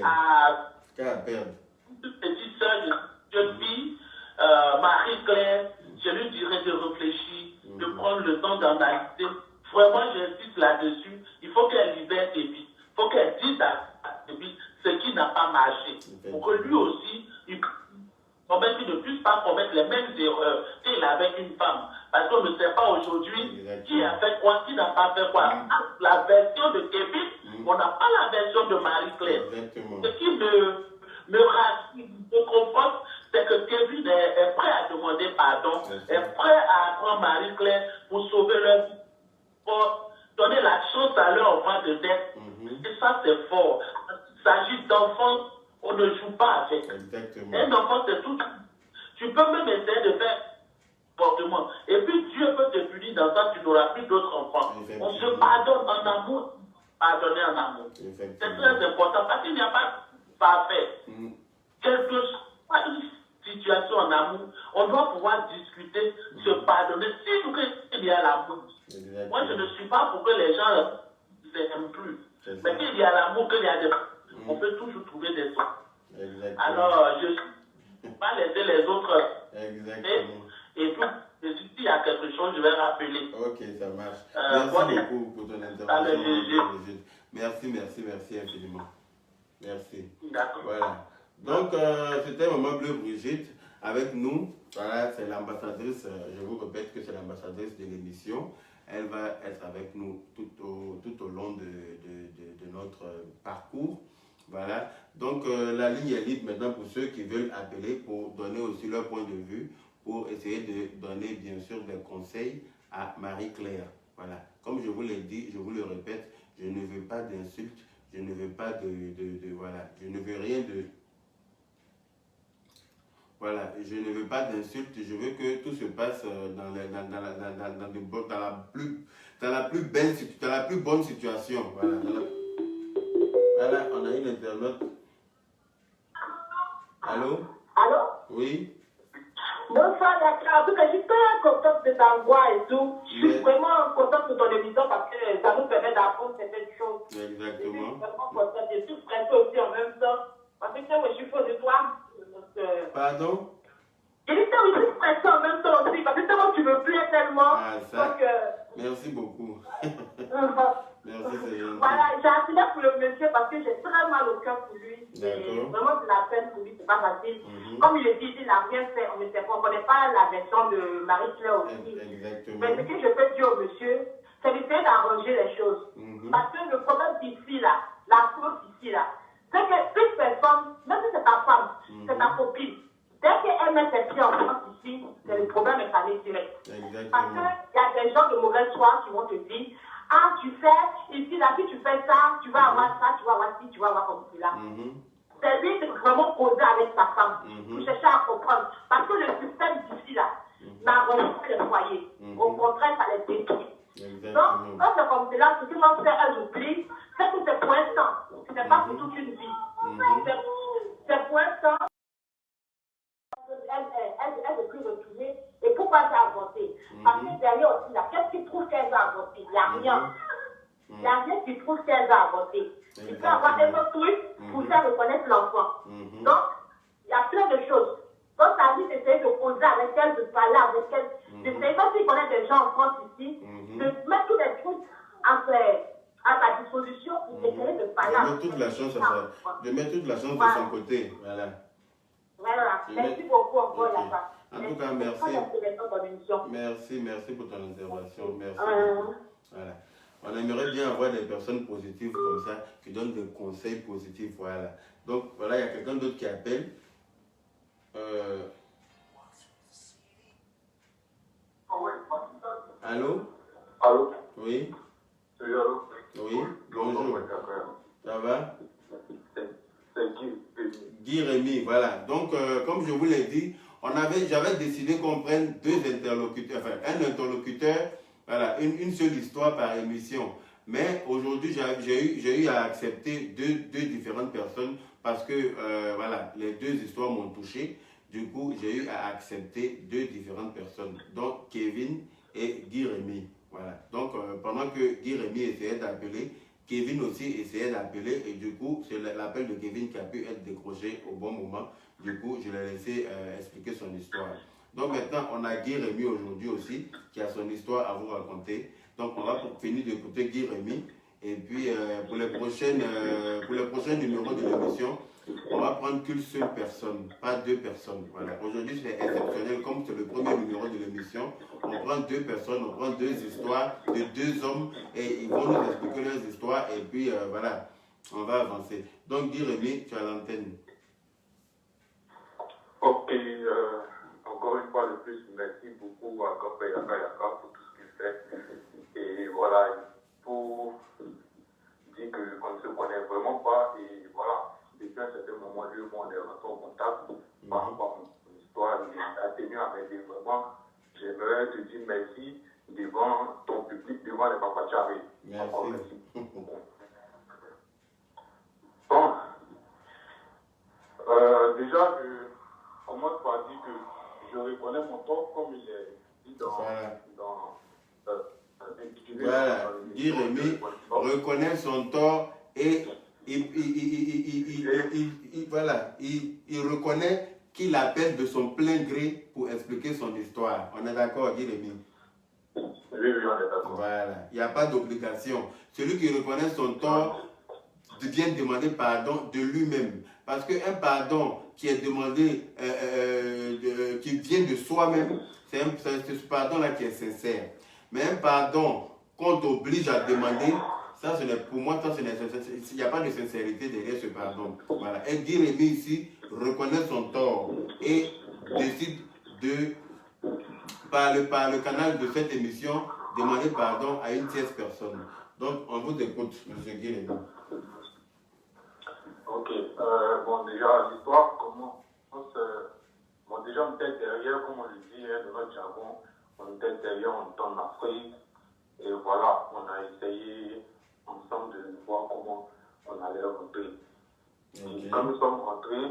à perdre. Une petite soeur de jeune fille, Marie-Claire, je lui dirais de réfléchir, de prendre le temps d'analyser. Vraiment, j'insiste là-dessus. Il faut qu'elle libère ses vies. Il faut qu'elle dise à ses vies ce qui n'a pas marché. Pour que lui aussi, il ne puisse pas commettre les mêmes erreurs qu'il a avec une femme. Parce qu'on ne sait pas aujourd'hui qui a fait quoi, qui n'a pas fait quoi. La version de Kevin, on n'a pas la version de Marie-Claire. Ce qui me rassure, me conforte, c'est que Kevin est prêt à demander pardon, est prêt à apprendre Marie-Claire pour sauver leur vie, pour donner la chance à leur enfant de naître. Et ça, c'est fort. Il s'agit d'enfants, on ne joue pas avec. Un enfant, c'est tout. Tu peux même essayer de faire comportement. Et puis, Dieu peut te punir dans ça, tu n'auras plus d'autres enfants. On se pardonne en amour, pardonner en amour. C'est très important parce qu'il n'y a pas de parfait. Quelque chose, pas une situation en amour, on doit pouvoir discuter, se pardonner. Si il y a l'amour. Moi, je ne suis pas pour que les gens ne s'aiment plus. Mais qu'il y a l'amour, qu'il y a des... On peut toujours trouver des solutions. Alors, je ne vais pas laisser les autres. Et tout, s'il y a quelque chose, je vais rappeler. Ok, ça marche. Merci beaucoup pour ton intervention. Merci infiniment. Merci. D'accord. Voilà. Donc, c'était Maman Bleue Brigitte avec nous. Voilà, c'est l'ambassadrice, je vous répète que c'est l'ambassadrice de l'émission. Elle va être avec nous tout au long de notre parcours. Voilà. Donc, la ligne est libre maintenant pour ceux qui veulent appeler pour donner aussi leur point de vue, pour essayer de donner bien sûr des conseils à Marie-Claire. Voilà. Comme je vous l'ai dit, je vous le répète, je ne veux pas d'insultes, je ne veux pas voilà, je ne veux rien de... Voilà, je ne veux pas d'insultes, je veux que tout se passe dans la plus bonne situation. Voilà, voilà, on a une internaute. Allô? Allô? Oui? Bonsoir, Dakar. En tout cas, je suis très contente de ta voix et tout. Je suis vraiment contente de ton émission parce que ça nous permet d'apprendre certaines choses. Exactement. Je suis vraiment contente. Je suis stressée aussi en même temps. Parce que moi, je suis faux de toi. Pardon? Je dis que je suis stressée en même temps aussi. Parce que moi, tu me plais tellement. Ah, ça. Donc, merci beaucoup. Merci, c'est gentil. Voilà, j'ai appelé pour le monsieur parce que j'ai très mal au cœur pour lui. Vraiment de la peine pour lui, c'est pas facile. Comme il le dit, il n'a rien fait, on ne sait pas, on ne connaît pas la version de Marie-Claire aussi. Exactement. Mais ce que je peux dire au monsieur, c'est d'essayer d'arranger les choses. Parce que le problème ici, là, la faute ici, là, c'est qu'une personne, même si c'est ta femme, c'est ta copine, dès qu'elle met ses pieds en France ici, c'est le problème est allé direct. Exactement. Parce qu'il y a des gens de mauvaise foi qui vont te dire, ah, tu fais, ici, là, si tu fais ça, tu vas avoir ça, tu vas avoir ci, tu vas avoir comme cela. C'est lui de vraiment causer avec sa femme, pour chercher à comprendre. Parce que le système d'ici, là, n'arrange pas les foyers. Au contraire, ça les détruit. Donc, quand c'est comme cela, ce qui m'a fait un oubli, c'est que c'est pour un temps. Ce n'est pas pour toute une vie. C'est pour un temps. Elle ne veut plus retourner. Et pourquoi elle a avorté? Parce que derrière aussi, là, qu'est-ce qui prouve qu'elle va avorter? Il n'y a rien. Il n'y a rien qui prouve qu'elle va avorter. Il faut avoir un autre truc pour faire reconnaître l'enfant. Donc, il y a plein de choses. Donc, ça dit d'essayer de causer avec elle, de parler avec elle, d'essayer, même si connaît des gens en France ici, de mettre tous les trucs à ta disposition pour essayer de parler avec elle. De mettre toute la chance de son côté. Voilà. Voilà. Merci beaucoup encore, Yaka. En tout cas, merci. Merci pour ton intervention. Merci. Voilà. On aimerait bien avoir des personnes positives comme ça, qui donnent des conseils positifs. Voilà. Donc, voilà, il y a quelqu'un d'autre qui appelle. Allô? Allô? Oui? Oui, allô? Oui, bonjour. Ça va? C'est Guy Rémy, voilà. Donc, comme je vous l'ai dit, j'avais décidé qu'on prenne un interlocuteur, voilà, une seule histoire par émission. Mais aujourd'hui, j'ai eu à accepter deux différentes personnes parce que, voilà, les deux histoires m'ont touché. Du coup, j'ai eu à accepter deux différentes personnes, donc Kevin et Guy Rémy. Voilà. Donc, pendant que Guy Rémy essayait d'appeler, Kevin aussi essayait d'appeler et du coup, c'est l'appel de Kevin qui a pu être décroché au bon moment. Du coup, je l'ai laissé expliquer son histoire. Donc maintenant, on a Guy Rémy aujourd'hui aussi qui a son histoire à vous raconter. Donc on va finir d'écouter Guy Rémy. Et puis pour les prochains numéros de l'émission, on va prendre qu'une seule personne, pas deux personnes. Voilà. Aujourd'hui, c'est exceptionnel. Comme c'est le premier numéro de l'émission, on prend deux personnes, on prend deux histoires de deux hommes et ils vont nous expliquer leurs histoires et puis voilà, on va avancer. Donc Guy Rémy, tu as l'antenne. Ok, encore une fois de plus, merci beaucoup à Gopé Yaka pour tout ce qu'il fait. Et voilà, pour dire qu'on ne se connaît vraiment pas et voilà. Depuis un certain moment, lui et moi, on est rentrés en contact par rapport à mon histoire. Il a tenu à m'aider vraiment. J'aimerais te dire merci devant ton public, devant les papachari. Merci. Bon, déjà, je commence par dire que je reconnais mon tort comme il est dit voilà, Guy Rémy reconnaît son tort et voilà, il reconnaît qu'il appelle de son plein gré pour expliquer son histoire. On est d'accord, Guy Rémy? Oui, on est d'accord. Voilà, il n'y a pas d'obligation. Celui qui reconnaît son tort vient demander pardon de lui-même. Parce qu'un pardon qui est demandé, qui vient de soi-même, c'est ce pardon-là qui est sincère. Mais un pardon qu'on t'oblige à demander, ça, pour moi, il n'y a pas de sincérité derrière ce pardon. Voilà. Et Guy Rémy ici reconnaît son tort et décide par le canal de cette émission, demander pardon à une tierce personne. Donc, on vous écoute, M. Guilhem. Ok. Bon, déjà, l'histoire commence. Bon, déjà, on était derrière, comme on le dit, de notre jargon. On était derrière, on était en Afrique. Et voilà, on a essayé ensemble de voir comment on allait rentrer. Okay. Quand nous sommes rentrés,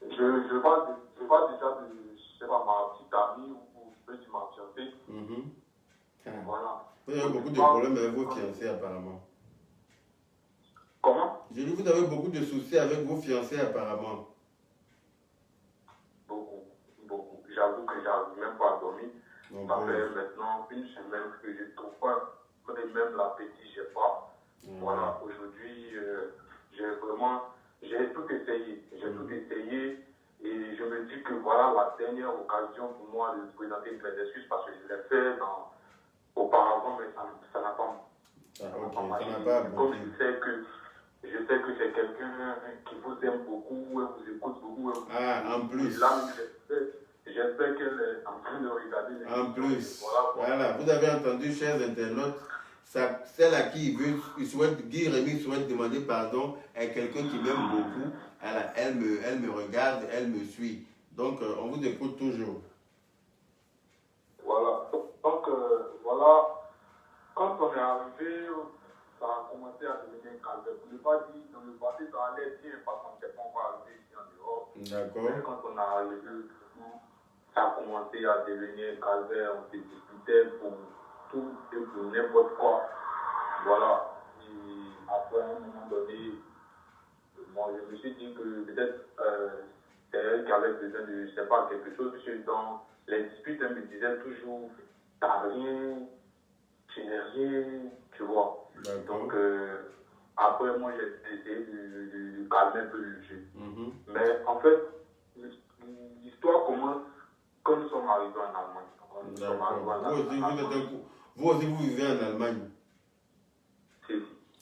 je vois déjà de, je sais pas, ma petite amie ou je peux dire ma fiancée. Voilà. Vous avez beaucoup de problèmes avec vos fiancés apparemment. Comment? Je dis vous avez beaucoup de soucis avec vos fiancés apparemment. Beaucoup. J'avoue que j'arrive même pas à dormir. Ça fait maintenant une semaine que je trouve pas, même l'appétit, j'ai pas. Voilà, aujourd'hui, j'ai tout essayé. Et je me dis que voilà la dernière occasion pour moi de présenter mes excuses parce que je l'ai fait auparavant, mais ça n'a pas marché. Comme je sais que c'est quelqu'un qui vous aime beaucoup, vous écoute beaucoup. En plus. Là, j'espère qu'elle est en train de regarder. En plus. Voilà, vous avez entendu, chers internautes, celle à qui Guy Rémy souhaite demander pardon est quelqu'un qui m'aime beaucoup. Elle me regarde, elle me suit. Donc, on vous écoute toujours. Voilà. Donc, voilà. Quand on est arrivé, ça a commencé à devenir calme. Pour ne pas dire, dans le passé, ça allait bien parce qu'on n'était pas encore arrivé ici en Europe. D'accord. Mais quand on est arrivé, ça a commencé à devenir calvaire. On se disputait pour tout et pour n'importe quoi. Voilà. Et après, à un moment donné, moi, je me suis dit que peut-être c'est elle qui avait besoin de, je sais pas, quelque chose. Parce que dans les disputes, elle me disait toujours, t'as rien, tu n'es rien, tu vois. Donc, après, moi, j'ai essayé de calmer un peu le jeu. Mais en fait, l'histoire commence quand nous sommes arrivés en Allemagne. Vous aussi, vous vivez en Allemagne.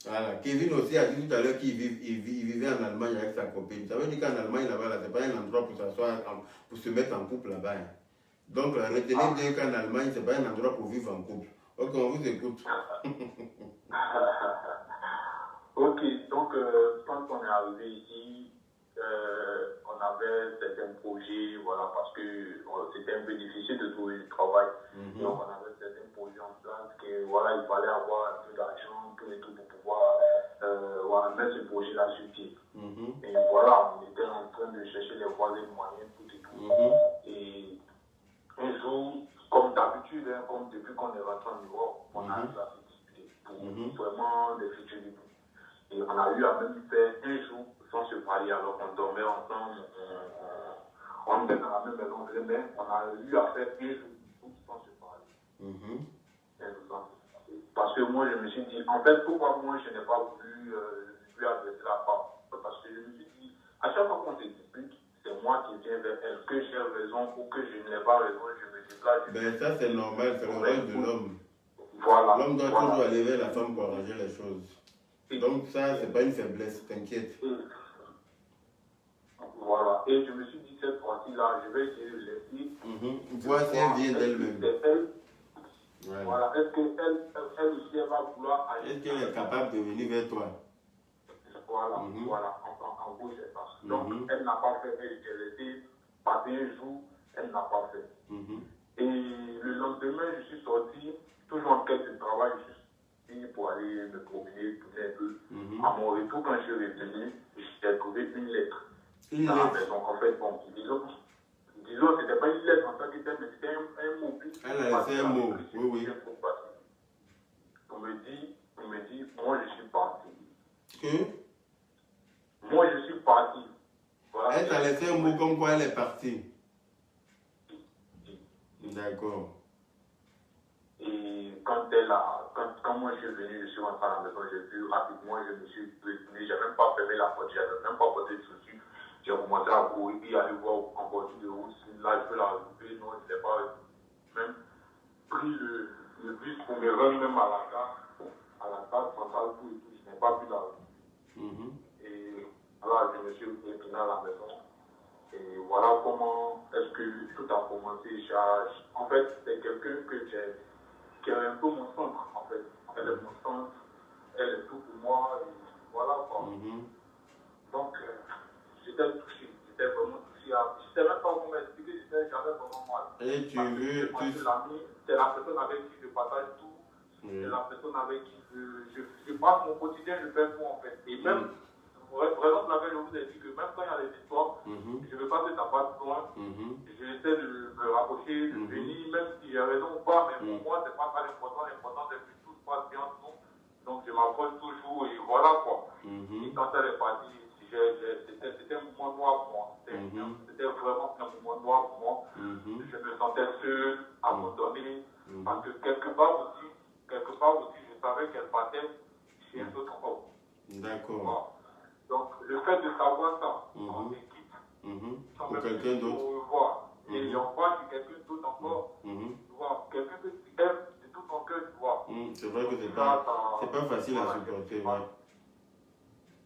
Voilà. Kevin aussi a dit tout à l'heure qu'il vivait en Allemagne avec sa copine. Ça veut dire qu'en Allemagne, là-bas, ce n'est pas un endroit pour s'asseoir, pour se mettre en couple là-bas. Donc, retenez bien qu'en Allemagne, ce n'est pas un endroit pour vivre en couple. Ok, on vous écoute. Ok, donc, quand on est arrivé ici, on avait certains projets, voilà, parce que c'était un peu difficile de trouver du travail. Donc, on avait certains projets en place que, voilà, il fallait avoir un peu d'argent, tout et tout pour pouvoir voilà, mettre ce projet-là sur pied. Et voilà, on était en train de chercher les voies et moyens, tout et tout. Et un jour, comme d'habitude, comme depuis qu'on est rentré en Europe, on a eu à se discuter pour vraiment des futurs du tout. Et on a eu à même faire un jour sans se parler, alors qu'on dormait ensemble, on était dans la même maison, mais on a eu à faire un jour sans se parler. Parce que moi, je me suis dit, en fait, pourquoi moi, je n'ai pas voulu lui adresser la parole? Parce que je me suis dit, à chaque fois qu'on se dispute, c'est moi qui viens vers elle, que j'ai raison ou que je n'ai pas raison, je me déplace. Ben ça, c'est normal, c'est le rôle de l'homme. Voilà. L'homme doit toujours aller vers la femme pour arranger les choses. Donc ça, c'est pas une faiblesse, t'inquiète. Voilà. Et je me suis dit, cette fois-ci-là, je vais essayer de laisser. Voir si elle vient d'elle-même. Voilà. Est-ce qu'elle aussi, elle va vouloir aller? Est-ce qu'elle est capable de venir vers toi? Voilà. Voilà. En gros, c'est ça. Donc, elle n'a pas fait. Elle était laissée passer un jour. Elle n'a pas fait. Et le lendemain, je suis sorti, toujours en quête de travail, pour aller me promener, tourner un peu. À mon retour, quand je suis revenu, j'ai trouvé une lettre. Dans la maison. En fait, bon, disons, c'était pas une lettre en tant que telle, mais c'était un mot. Elle a laissé un mot, oui. On me dit, moi je suis parti. Que? Moi je suis parti. Voilà. Elle t'a laissé un mot comme quoi elle est partie. D'accord. Et quand moi je suis venu, je suis rentré à la maison, j'ai vu rapidement, je me suis retourné, j'ai même pas fermé la porte, j'avais même pas porté de chaussures. J'ai commencé à courir et aller voir en voiture de route, là je peux la retrouver, non, je n'ai pas même pris le bus pour me rendre même à la gare centrale, tout et tout, je n'ai pas pu la retrouver. Et alors je me suis retourné à la maison, et voilà comment est-ce que tout a commencé. En fait, c'est quelqu'un qui est un peu mon centre, en fait. Elle est mon centre, elle est tout pour moi, et voilà quoi. Donc, j'étais touché, j'étais vraiment touché. Je ne sais même pas comment expliquer, j'avais vraiment mal. Et tu veux. C'est la personne avec qui je partage tout, c'est la personne avec qui je passe mon quotidien, je fais tout en fait. Et même, vraiment, je vous ai dit que même quand il y a des histoires, je ne veux pas que ça passe loin. J'essaie de me rapprocher, de venir, même si j'ai raison ou pas, mais pour moi, c'est pas ça l'important. L'important, c'est que tout se passe bien entre nous. Donc, je m'approche toujours et voilà quoi. Et quand elle est partie, c'était un moment noir pour moi. C'était vraiment un moment noir pour moi. Je me sentais seul, abandonné, parce que quelque part aussi, je savais qu'elle partait chez un autre homme. D'accord. Voilà. Donc, le fait de savoir ça en équipe, pour quelqu'un d'autre, et on voit chez quelqu'un d'autre encore, tu vois, quelqu'un que tu aimes de tout ton cœur, tu vois. C'est vrai que c'est pas facile à supporter.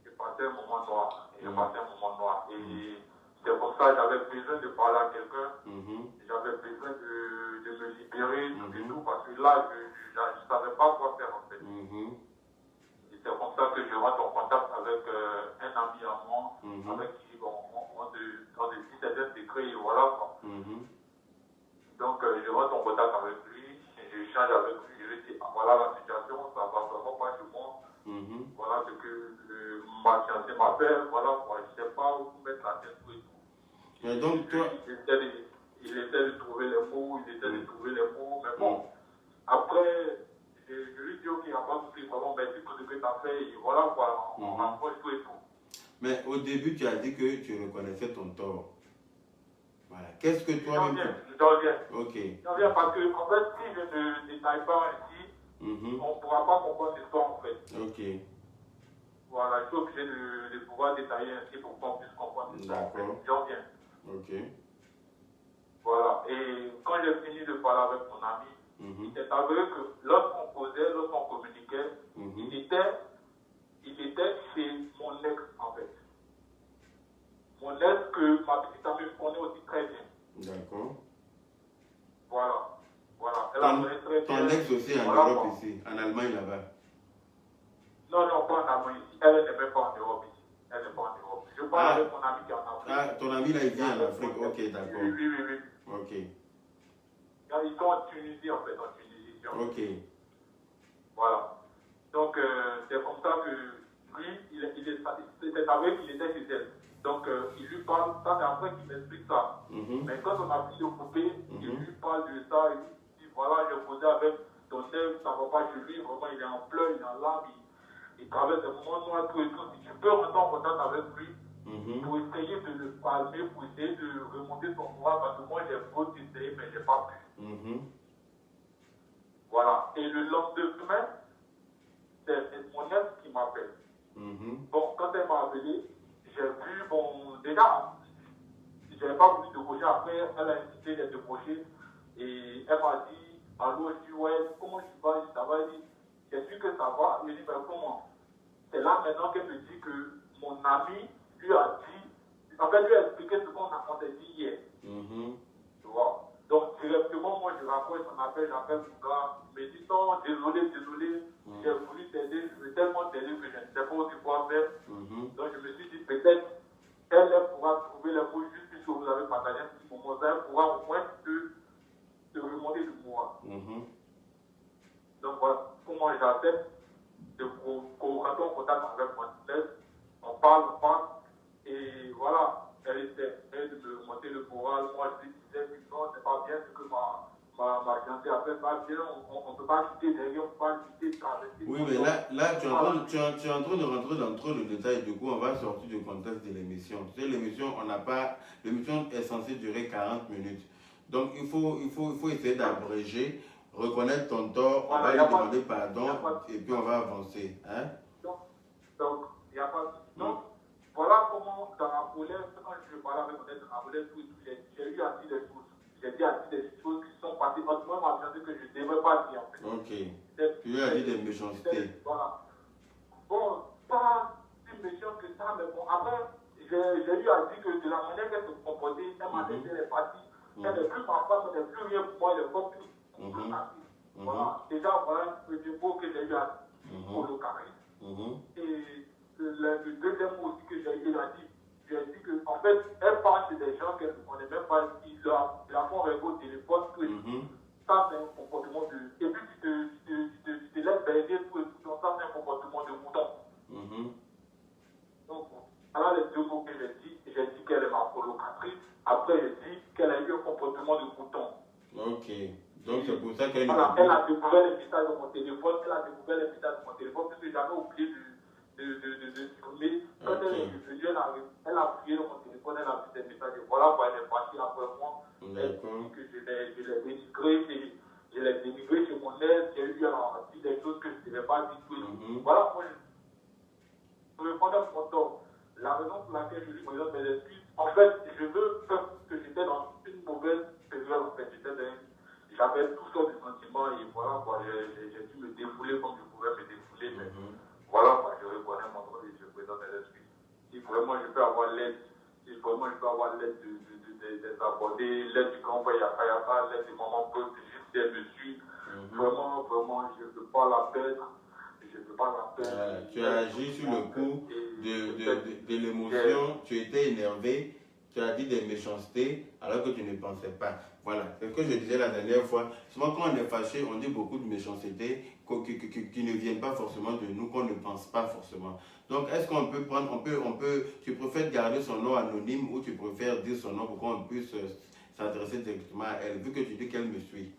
J'ai passé un moment noir. Et c'est pour ça que j'avais besoin de parler à quelqu'un. J'avais besoin de me libérer et tout, parce que là, je ne savais pas quoi faire en fait. Et c'est comme ça que je rentre en contact avec un ami à moi, avec qui on dit certains secrets et voilà quoi. Donc je rentre en contact avec lui, j'échange avec lui, je lui dis voilà la situation, ça va vraiment pas chez moi. Voilà ce que ma fiancée m'appelle, voilà quoi, je ne sais pas où mettre la tête et tout. Mais donc toi... Il essaie de trouver les mots, mais bon, après, je lui dis ok, il n'y a pas de souci, vraiment, merci pour ce que tu as fait, et voilà quoi, on rapproche tout et tout. Mais au début, tu as dit que tu reconnaissais ton tort. Voilà. Qu'est-ce que toi... Je reviens. Ok. Je reviens parce que, en fait, si je ne détaille pas ici, on ne pourra pas comprendre l'histoire en fait. Ok. Voilà, je suis obligé de pouvoir détailler ainsi pour qu'on puisse comprendre l'histoire. D'accord. Je reviens. Ok. Voilà, et quand j'ai fini de parler avec mon ami, il s'est avéré que lorsqu'on causait, lorsqu'on communiquait, il était chez mon ex en fait. Mon ex que ma petite amie connaît aussi très bien. D'accord. Voilà. Elle la connaît très bien. Ton ex aussi en Europe ici, en Allemagne là-bas? Non, pas en Allemagne ici. Elle n'est même pas en Europe ici. Elle n'est pas en Europe. Je parle avec mon ami qui est en Afrique. Ah, ton ami là, il vient en Afrique. Ok, d'accord. Oui. Ok. Ils sont en Tunisie en fait, Ok. Voilà. Donc, c'est comme ça que lui, c'est avec qu'il était chez elle. Donc, il lui parle, ça c'est après qu'il m'explique ça. Mais quand on a fini de couper, il lui parle de ça, il lui dit voilà, j'ai posé avec ton ex, ça ne va pas chez lui, vraiment il est en pleurs, il est en larmes, il traverse des moments noirs, tout et tout. Si tu peux rentrer en contact avec lui, pour essayer de le palmer, pour essayer de remonter son moral, parce que moi j'ai beau essayer, mais j'ai pas pu. Voilà. Et le lendemain, c'est mon ex qui m'appelle. Bon, quand elle m'a appelé, j'ai vu, déjà, je n'avais pas voulu débaucher. Après, elle a insisté de débaucher. Et elle m'a dit, allô, je dis, ouais, comment tu vas? Ça va? Elle dit, j'ai su que ça va. Je dis, ben comment? C'est là maintenant qu'elle me dit que mon ami lui a dit, en fait, lui a expliqué ce qu'on s'est dit hier. Tu vois? Donc, directement, moi, je raccroche son appel, j'appelle mon gars. Il me dit, non, désolé, j'ai voulu t'aider, je veux tellement t'aider que je ne sais pas aussi quoi faire. Donc, je me suis dit, peut-être, elle pourra trouver les mots juste puisque vous avez partagé un petit moment, elle pourra au moins te remonter du mois. Donc, voilà comment j'accepte de rentrer en contact avec mon ex. On parle, et voilà. Elle essaie de me remonter le moral. Moi, je lui disais que non, c'est pas bien ce que ma fiancée a fait, pas bien. On ne peut pas quitter derrière, on ne peut pas quitter traverser. Oui, mais là tu es en train de rentrer dans trop de détails. Du coup, on va sortir du contexte de l'émission. Tu sais, l'émission est censée durer 40 minutes. Donc, il faut essayer d'abréger, reconnaître ton tort, on va lui demander pardon, et puis on va avancer. Hein? Donc, il n'y a pas de... Voilà comment, dans la colère, quand je parlais avec mon ex, dans la colère, j'ai eu à dire des choses. J'ai dit à dire des choses qui sont passées entre moi et ma fiancée que je ne devrais pas dire en fait. Ok. Tu lui as dit des méchancetés. Voilà. Bon, pas si méchant que ça, mais bon, après, j'ai eu à dire que de la manière qu'elle se comportait, elle elle est partie, elle n'est plus ma femme, elle n'est plus rien pour moi, elle est comme tout. Voilà, déjà, voilà le dépôt que j'ai eu à Polo Carré. Et le deuxième mot aussi que j'ai eu à dire, j'ai dit qu'en fait, elle parle chez des gens qu'elle ne connaît même pas, ils la font rêver au téléphone, tout et tout. Ça, c'est un comportement de. Et puis, tu te laisses berger, tout et tout. Donc, ça, c'est un comportement de mouton. Donc, alors, les deux mots que j'ai dit qu'elle est ma colocatrice. Après, j'ai dit qu'elle a eu un comportement de mouton. Ok. Donc, c'est pour ça qu'elle elle a découvert les messages de mon téléphone. Parce que j'avais oublié de supprimer. Quand elle est venue, elle a fouillé dans mon téléphone, elle a vu des messages. Et voilà, elle est partie après moi. Elle dit que je l'ai dénigré chez mon aide. J'ai eu dit des choses que je ne devais pas dire. Voilà, moi, je me prends mon temps. La raison pour laquelle je lui présente mes excuses, en fait, je veux que j'étais dans une mauvaise période. En fait, j'avais toutes sortes de sentiments et voilà, j'ai dû me défouler comme je pouvais me défouler. Mais voilà, je reconnais mon rôle et je présente mes excuses. Si vraiment je peux avoir l'aide, des abonnés, l'aide du grand frère Yaka, l'aide du maman Paul, juste si elle me suit, vraiment, je ne peux pas la perdre. Tu as agi sur le coup de l'émotion, tu étais énervé, tu as dit des méchancetés alors que tu ne pensais pas. Voilà, c'est ce que je disais la dernière fois. Souvent quand on est fâché, on dit beaucoup de méchancetés qui ne viennent pas forcément de nous, qu'on ne pense pas forcément. Donc est-ce qu'on peut prendre, tu préfères garder son nom anonyme ou tu préfères dire son nom pour qu'on puisse s'adresser directement à elle, vu que tu dis qu'elle me suit?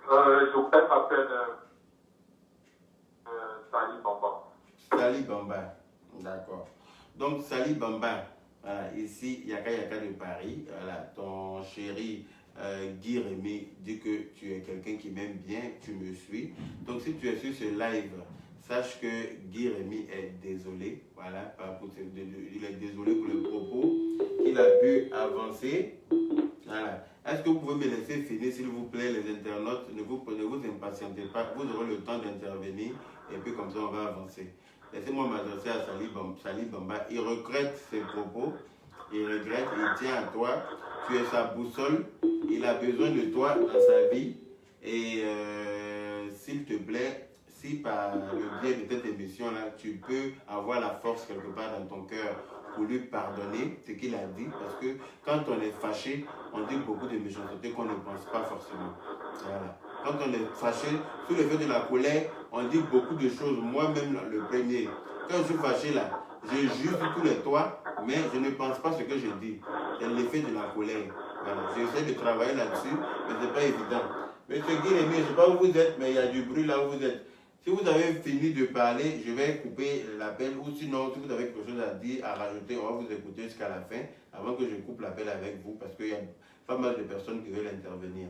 Je voudrais s'appeler Sali Bamba. Sali Bamba, d'accord. Donc Sali Bamba, ici Yaka de Paris, voilà, ton chéri Guy Rémy dit que tu es quelqu'un qui m'aime bien, tu me suis. Donc si tu es sur ce live, sache que Guy Rémy est désolé, voilà, il est désolé pour le propos qu'il a pu avancer. Voilà. Est-ce que vous pouvez me laisser finir, s'il vous plaît, les internautes? Ne vous impatientez pas, vous aurez le temps d'intervenir et puis comme ça on va avancer. Laissez-moi m'adresser à Sali Bamba. Il regrette ses propos, il regrette, il tient à toi. Tu es sa boussole, il a besoin de toi dans sa vie. Et s'il te plaît, si par le biais de cette émission-là, tu peux avoir la force quelque part dans ton cœur pour lui pardonner ce qu'il a dit, parce que quand on est fâché, on dit beaucoup de méchanceté qu'on ne pense pas forcément. Voilà. Quand on est fâché, sous l'effet de la colère, on dit beaucoup de choses. Moi-même, le premier, quand je suis fâché là, je juge tous les toits, mais je ne pense pas ce que je dis. C'est l'effet de la colère. Voilà. J'essaie de travailler là-dessus, mais ce n'est pas évident. Monsieur Guy Rémy, je ne sais pas où vous êtes, mais il y a du bruit là où vous êtes. Si vous avez fini de parler, je vais couper l'appel, ou sinon, si vous avez quelque chose à dire, à rajouter, on va vous écouter jusqu'à la fin, avant que je coupe l'appel avec vous, parce qu'il y a pas mal de personnes qui veulent intervenir.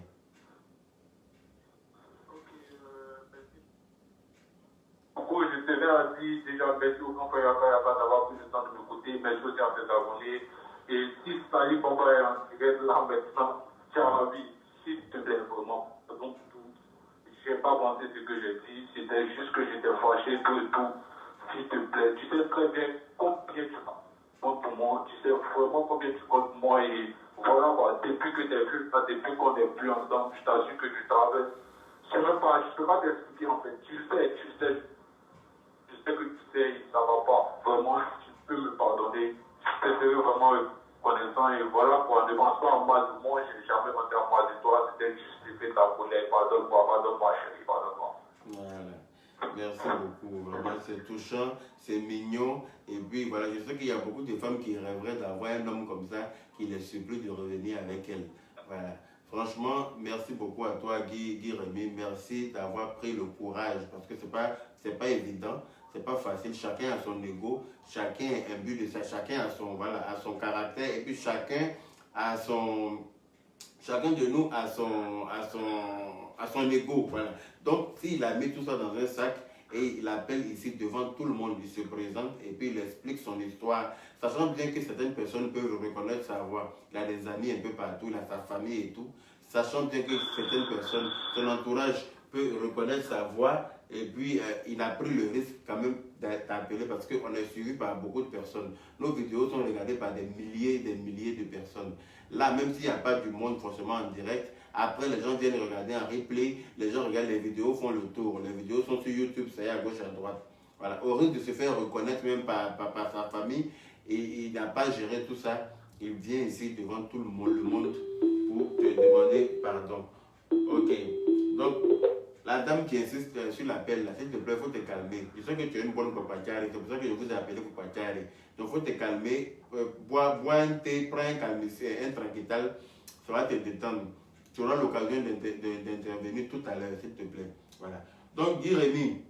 Beaucoup, je tenais à dire déjà merci au grand frère Yaka d'avoir pris le temps de m'écouter, merci aussi à ses abonnés. Et si Sali Bamba est en direct là maintenant, j'ai envie, s'il te plaît, vraiment, donc je n'ai pas pensé ce que j'ai dit, c'était juste que j'étais fâché, tout et tout. S'il te plaît, tu sais très bien combien tu comptes pour moi, tu sais vraiment combien tu comptes pour moi. Et voilà quoi, depuis que tu es vu, depuis qu'on n'est plus ensemble, je t'assure que tu traverses. Je ne peux pas t'expliquer en fait, tu sais. Je sais que tu sais, ça va pas. Vraiment, tu peux me pardonner. Je serai vraiment reconnaissant. Et voilà quoi, ne pense pas en mal de moi. Je n'ai jamais pensé en mal de toi. C'était juste l'effet de ta colère. Pardonne-moi, chérie, pardonne-moi. Voilà. Merci beaucoup. Vraiment, c'est touchant, c'est mignon. Et puis voilà, je sais qu'il y a beaucoup de femmes qui rêveraient d'avoir un homme comme ça qui les supplie de revenir avec elles. Voilà. Franchement, merci beaucoup à toi, Guy Rémy. Merci d'avoir pris le courage parce que c'est pas évident, c'est pas facile. Chacun a son ego, chacun est imbu de ça, chacun a son caractère et puis chacun de nous a son ego. Voilà. Donc, s'il a mis tout ça dans un sac et il appelle ici devant tout le monde, il se présente et puis il explique son histoire, sachant bien que certaines personnes peuvent reconnaître sa voix. Il a des amis un peu partout, il a sa famille et tout. Sachant bien que certaines personnes, son entourage peut reconnaître sa voix Et puis, il a pris le risque quand même d'appeler parce qu'on est suivi par beaucoup de personnes. Nos vidéos sont regardées par des milliers de personnes. Là, même s'il n'y a pas du monde forcément en direct, après les gens viennent regarder en replay, les gens regardent les vidéos, font le tour. Les vidéos sont sur YouTube, ça y est à gauche, à droite. Voilà. Au risque de se faire reconnaître même par sa famille, et il n'a pas géré tout ça. Il vient ici devant tout le monde pour te demander pardon. Ok. Donc, la dame qui insiste sur l'appel, s'il te plaît, il faut te calmer. Je sais que tu es une bonne papachari, c'est pour ça que je vous ai appelé papachari. Donc, il faut te calmer. Bois un thé, prends un calmicien, un tranquital, ça va te détendre. Tu auras l'occasion d'intervenir tout à l'heure, s'il te plaît. Voilà. Donc, Guy Rémy,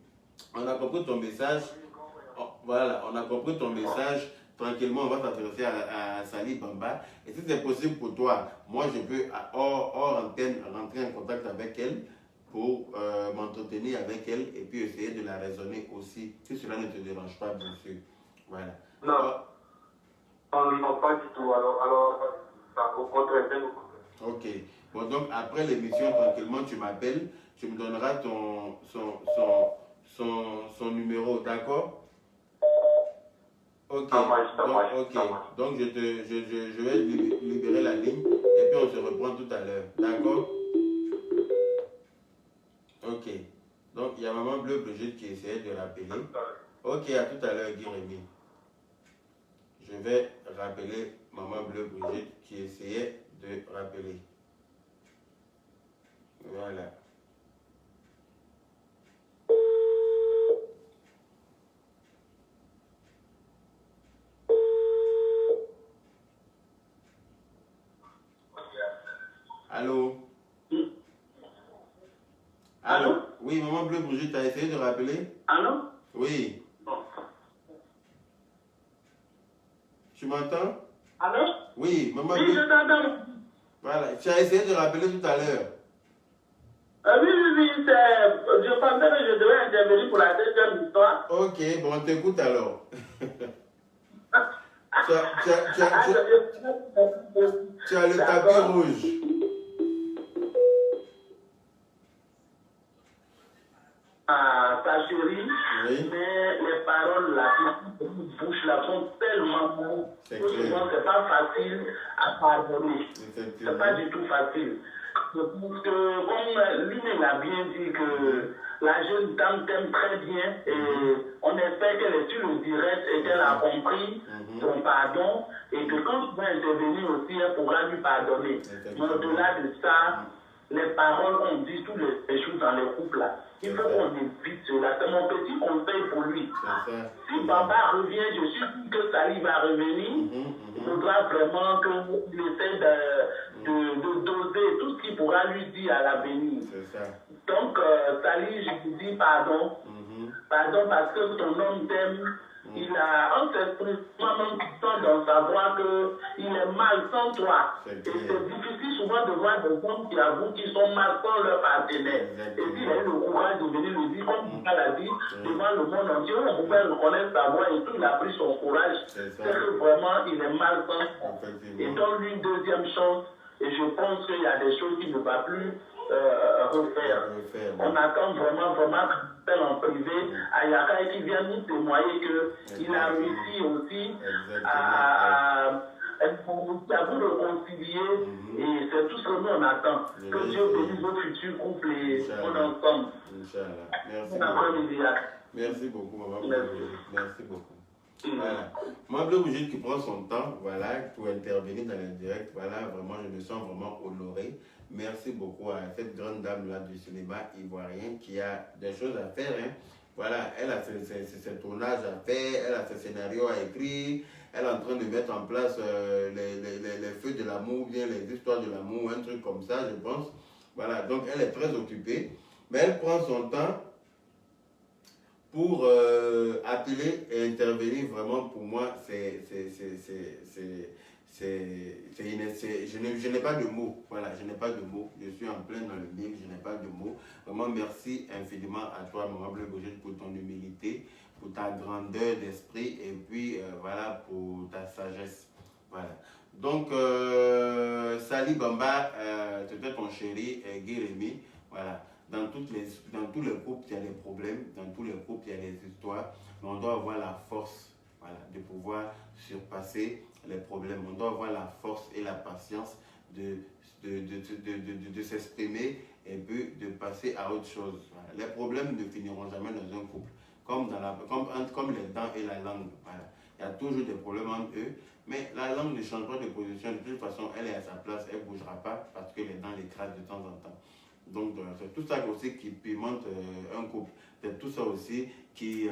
on a compris ton message. Oh, voilà, on a compris ton message. Tranquillement, on va s'intéresser à Sali Bamba. Et si c'est possible pour toi, moi, je peux, hors antenne, rentrer en contact avec elle pour m'entretenir avec elle et puis essayer de la raisonner aussi, si cela ne te dérange pas, bien sûr. Voilà. Non, non, pas du tout. Alors ça, au contraire, bien au contraire. Ok. Bon, donc, après l'émission, tranquillement, tu m'appelles, tu me donneras son numéro, d'accord? Ok, donc je vais libérer la ligne et puis on se reprend tout à l'heure, d'accord? Ok, donc il y a Maman Bleu Brigitte qui essayait de rappeler. Ok, à tout à l'heure, Guy Rémy. Je vais rappeler Maman Bleu Brigitte qui essayait de rappeler. Voilà. Allô? Allô? Oui, Maman Bleu Brigitte, tu as essayé de rappeler? Allô? Oui. Tu m'entends? Allô? Oui, Maman Bleu. Oui, je t'entends. Voilà, tu as essayé de rappeler tout à l'heure. Oui, je pensais que je devais intervenir pour la deuxième histoire. Ok, bon, on t'écoute alors. Tu as le tapis rouge. Ta chérie, oui. Mais les paroles là, qui bouche là sont tellement bonnes que souvent c'est pas facile à pardonner. C'est pas du tout facile. Je pense que, comme lui-même a bien dit que la jeune dame t'aime très bien et on espère qu'elle est sur le direct et qu'elle a compris son pardon et que quand tu vas intervenir aussi, elle pourra lui pardonner. Mais au-delà de ça, les paroles, on dit toutes les choses dans les couples là. Il faut qu'on évite cela. C'est mon petit conseil pour lui. Si Bamba revient, je suis sûr que Sali va revenir. Il faudra vraiment qu'il essaie de doser tout ce qu'il pourra lui dire à l'avenir. Donc, Sali, je vous dis pardon. Pardon parce que ton homme t'aime. Il a un sentiment puissant dans sa voix qu'il est mal sans toi. Et c'est difficile souvent de voir des hommes qui avouent qu'ils sont mal sans leur partenaire. Et s'il a eu le courage de venir le dire, comme il l'a dit, devant le monde entier, on pouvait reconnaître sa voix et tout, il a pris son courage. C'est que vraiment, il est mal sans toi. Et donne-lui une deuxième chance. Et je pense qu'il y a des choses qu'il ne va plus refaire. On attend vraiment en privé à Yaka et qui vient nous témoigner qu'il a réussi aussi à vous réconcilier et c'est tout ce que nous on attend. Que Dieu bénisse vos futurs couples et on ensemble. Inch'Allah. Merci beaucoup, maman. Merci beaucoup. Voilà. Moi, Bleu Brigitte qui prend son temps, voilà, pour intervenir dans le direct, voilà, vraiment, je me sens vraiment honoré. Merci beaucoup à cette grande dame-là du cinéma ivoirien qui a des choses à faire. Hein. Voilà, elle a ses tournages à faire, elle a ses scénarios à écrire, elle est en train de mettre en place les feux de l'amour, bien les histoires de l'amour, un truc comme ça, je pense. Voilà, donc elle est très occupée, mais elle prend son temps pour appeler et intervenir. Vraiment, pour moi, je n'ai pas de mots. Voilà, je n'ai pas de mots. Je suis en plein dans le mille, je n'ai pas de mots. Vraiment, merci infiniment à toi, Maman Bleu Brigitte, pour ton humilité, pour ta grandeur d'esprit et puis voilà, pour ta sagesse. Voilà. Donc, Sali Bamba, c'était ton chéri Guy Rémy. Voilà. dans tous les couples, il y a des problèmes, dans tous les couples, il y a des histoires, mais on doit avoir la force, voilà, de pouvoir surpasser les problèmes. On doit avoir la force et la patience de s'exprimer et puis de passer à autre chose. Voilà. Les problèmes ne finiront jamais dans un couple, comme les dents et la langue. Voilà. Il y a toujours des problèmes entre eux, mais la langue ne change pas de position. De toute façon, elle est à sa place, elle ne bougera pas parce que les dents l'écrasent de temps en temps. Donc, c'est tout ça aussi qui pimente un couple. C'est tout ça aussi qui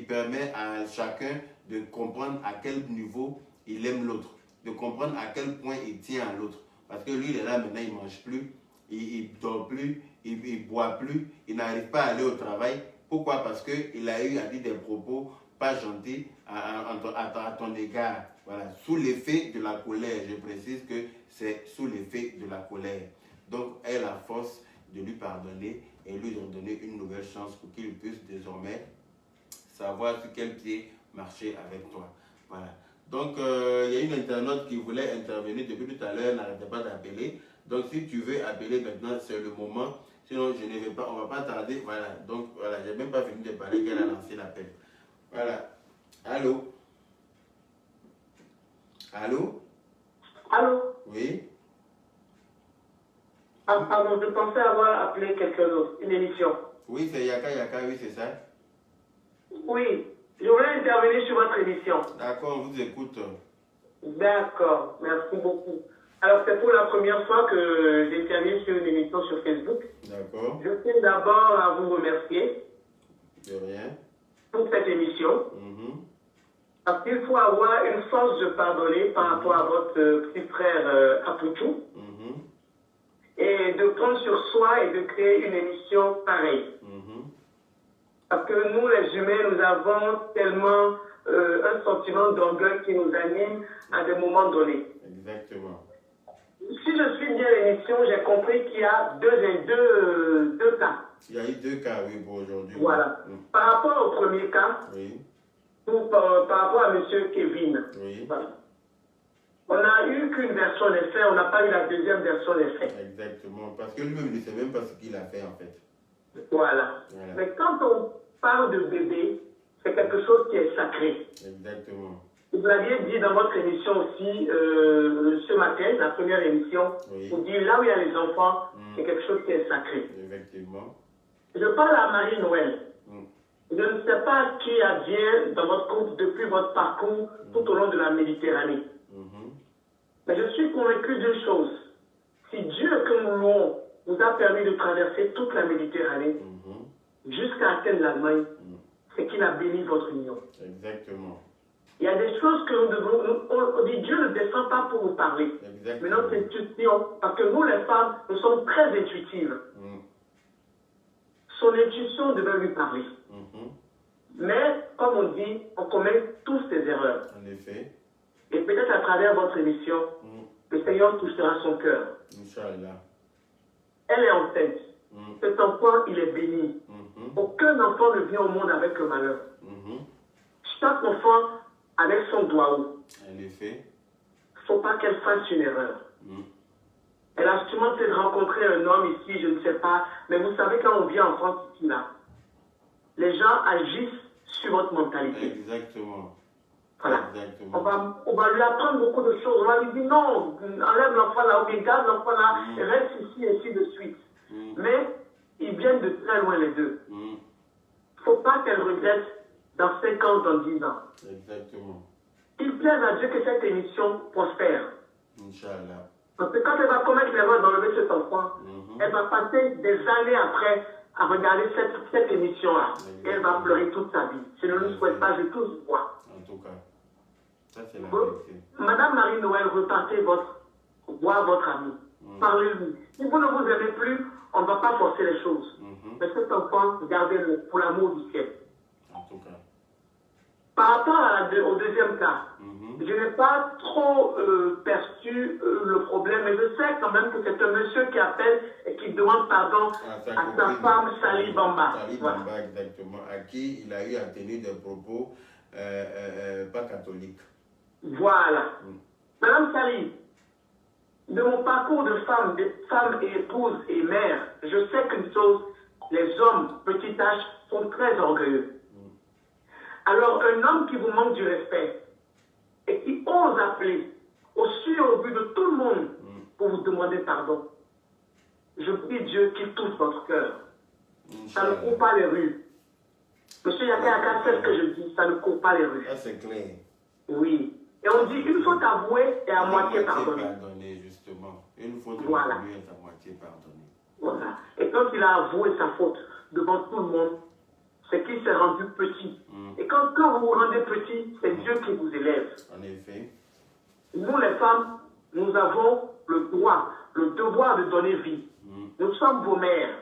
permet à chacun de comprendre à quel niveau il aime l'autre, de comprendre à quel point il tient à l'autre. Parce que lui, il est là maintenant, il ne mange plus, il ne dort plus, il ne boit plus, il n'arrive pas à aller au travail. Pourquoi? Parce qu'il a eu à dire des propos pas gentils à ton égard. Voilà, sous l'effet de la colère. Je précise que c'est sous l'effet de la colère. Donc, aie la force de lui pardonner et lui donner une nouvelle chance pour qu'il puisse désormais savoir sur quel pied marcher avec toi. Voilà. Donc, il y a une internaute qui voulait intervenir depuis tout à l'heure, n'arrêtait pas d'appeler. Donc, si tu veux appeler maintenant, c'est le moment. Sinon, je ne vais pas, on ne va pas tarder. Voilà. Donc, voilà, je n'ai même pas fini de parler qu'elle a lancé l'appel. Voilà. Allô? Allô? Allô? Oui? Ah, pardon, je pensais avoir appelé quelqu'un d'autre, une émission. Oui, c'est Yaka, oui, c'est ça. Oui, je voulais intervenir sur votre émission. D'accord, on vous écoute. D'accord, merci beaucoup. Alors, c'est pour la première fois que j'interviens sur une émission sur Facebook. D'accord. Je tiens d'abord à vous remercier. De rien. Pour cette émission. Parce qu'il faut avoir une force de pardonner par rapport à votre petit frère Apoutou. Et de prendre sur soi et de créer une émission pareille. Parce que nous, les humains, nous avons tellement un sentiment d'orgueil qui nous anime à des moments donnés. Exactement. Si je suis bien l'émission, j'ai compris qu'il y a deux cas. Il y a eu 2 cas, oui, pour aujourd'hui. Voilà. Par rapport au premier cas, par rapport à M. Kevin, voilà. On n'a eu qu'une version des faits, on n'a pas eu la deuxième version des faits. Exactement, parce que lui-même ne sait même pas ce qu'il a fait en fait. Voilà. Mais quand on parle de bébé, c'est quelque chose qui est sacré. Exactement. Vous l'aviez dit dans votre émission aussi ce matin, la première émission, vous dites là où il y a les enfants, c'est quelque chose qui est sacré. Effectivement. Je parle à Marie-Noël. Je ne sais pas qui advient dans votre couple depuis votre parcours tout au long de la Méditerranée. Mais je suis convaincu d'une chose. Si Dieu que nous louons vous a permis de traverser toute la Méditerranée jusqu'à atteindre l'Allemagne, c'est qu'il a béni votre union. Exactement. Il y a des choses que nous devons... On dit Dieu ne descend pas pour nous parler. Exactement. Mais notre intuition, parce que nous les femmes, nous sommes très intuitives. Son intuition devait lui parler. Mais, comme on dit, on commet tous ces erreurs. En effet. Et peut-être à travers votre émission, le Seigneur touchera son cœur. Inch'Allah. Elle est enceinte. Cet enfant, il est béni. Aucun enfant ne vient au monde avec le malheur. Chaque enfant avec son doigt haut. En effet. Il ne faut pas qu'elle fasse une erreur. Elle a sûrement peut-être rencontré un homme ici, je ne sais pas. Mais vous savez, quand on vient en France ici, là, les gens agissent sur votre mentalité. Exactement. Voilà. Exactement. On va lui apprendre beaucoup de choses. On va lui dire non, enlève l'enfant là, ou garde l'enfant là, et reste ici, et ainsi de suite. Mais ils viennent de très loin les deux. Il ne faut pas qu'elle regrette dans 5 ans, dans 10 ans. Exactement. Il plaise à Dieu que cette émission prospère. Inch'Allah. Parce que quand elle va commettre l'erreur d'enlever cet enfant, elle va passer des années après à regarder cette émission-là. Et elle va pleurer toute sa vie. Je ne le souhaite pas, je touche du bois. En tout cas, ça c'est la vérité. Madame Marie-Noël, repartez voir votre ami. Parlez-lui. Si vous ne vous aimez plus, on ne va pas forcer les choses. Mais cet enfant, gardez-le pour l'amour du ciel. En tout cas. Par rapport au deuxième cas, je n'ai pas trop perçu le problème, mais je sais quand même que c'est un monsieur qui appelle et qui demande pardon à sa femme, Sali Bamba. Sali Bamba, exactement, à qui il a eu à tenir des propos pas catholiques. Voilà. Madame Sali, de mon parcours de femme et épouse et mère, je sais qu'une chose, les hommes, petit h, sont très orgueilleux. Alors, un homme qui vous manque du respect et qui ose appeler au su et au vu de tout le monde pour vous demander pardon, je prie Dieu qu'il touche votre cœur. Ça ne court pas les rues. Monsieur Yaka, c'est ce que je dis, ça ne court pas les rues. Ça, c'est clair. Oui. Et on dit une faute avouée et à moitié pardonnée. Justement. Une faute voilà. avouée et à moitié pardonnée. Voilà. Et quand il a avoué sa faute devant tout le monde, c'est qu'il s'est rendu petit. Et quand vous vous rendez petit, c'est Dieu qui vous élève. En effet. Nous, les femmes, nous avons le droit, le devoir de donner vie. Nous sommes vos mères.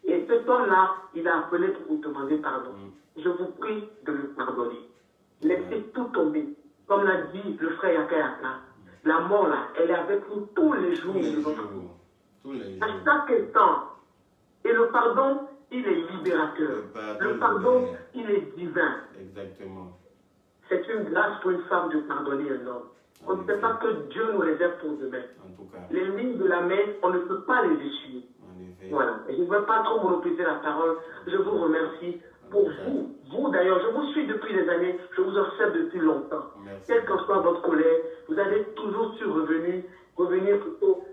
Et cet homme-là, il a appelé pour vous demander pardon. Je vous prie de le pardonner. Laissez tout tomber. Comme l'a dit le frère Yaka, la mort là, elle est avec nous tous les jours de notre vie. À chaque instant. Et le pardon, il est libérateur. Le pardon, il est divin. Exactement. C'est une grâce pour une femme de pardonner un homme. On ne sait pas que Dieu nous réserve pour demain. En tout cas. Les lignes de la main, on ne peut pas les essuyer. Voilà. Et je ne veux pas trop monopoliser la parole. Je vous remercie pour vous. Vous d'ailleurs, je vous suis depuis des années. Je vous observe depuis longtemps. Merci. Quelle que soit votre colère, vous avez toujours su revenir plutôt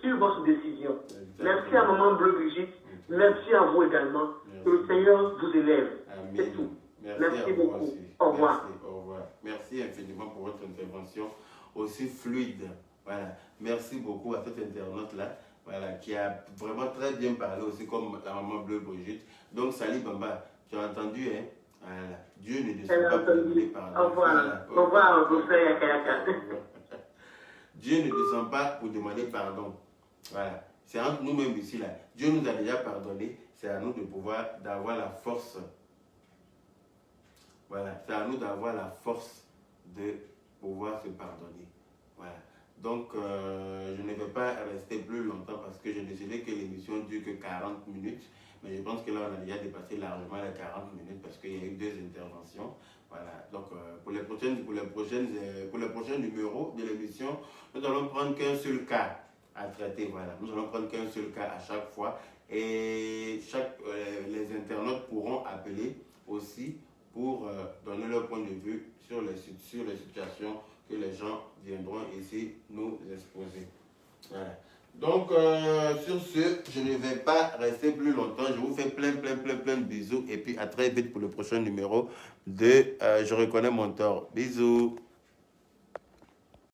sur votre décision. Exactement. Merci à Maman Bleu Brigitte. Merci à vous également. Merci. Que le Seigneur vous élève. C'est tout. Merci beaucoup. Aussi. Au revoir. Merci, au revoir. Merci infiniment pour votre intervention aussi fluide. Voilà. Merci beaucoup à cet internaute-là. Voilà, qui a vraiment très bien parlé aussi comme la Maman Bleu Brigitte. Donc, Sali Bamba, tu as entendu, hein? Voilà. Dieu ne descend pas pour demander pardon. Au revoir. Au revoir, mon frère Yaka. Dieu ne descend pas pour demander pardon. Voilà. C'est entre nous-mêmes ici, là. Dieu nous a déjà pardonné. C'est à nous de pouvoir, d'avoir la force. Voilà. C'est à nous d'avoir la force de pouvoir se pardonner. Voilà. Donc, je ne vais pas rester plus longtemps parce que j'ai décidé que l'émission ne dure que 40 minutes. Mais je pense que là, on a déjà dépassé largement les 40 minutes parce qu'il y a eu 2 interventions. Voilà. Donc, pour les prochains numéros de l'émission, nous allons prendre qu'un seul cas à traiter. Voilà. Nous allons prendre qu'un seul cas à chaque fois. Et les internautes pourront appeler aussi pour donner leur point de vue sur les situations que les gens viendront ici nous exposer. Voilà. Donc, sur ce, je ne vais pas rester plus longtemps. Je vous fais plein de bisous. Et puis, à très vite pour le prochain numéro de Je reconnais mon tort. Bisous.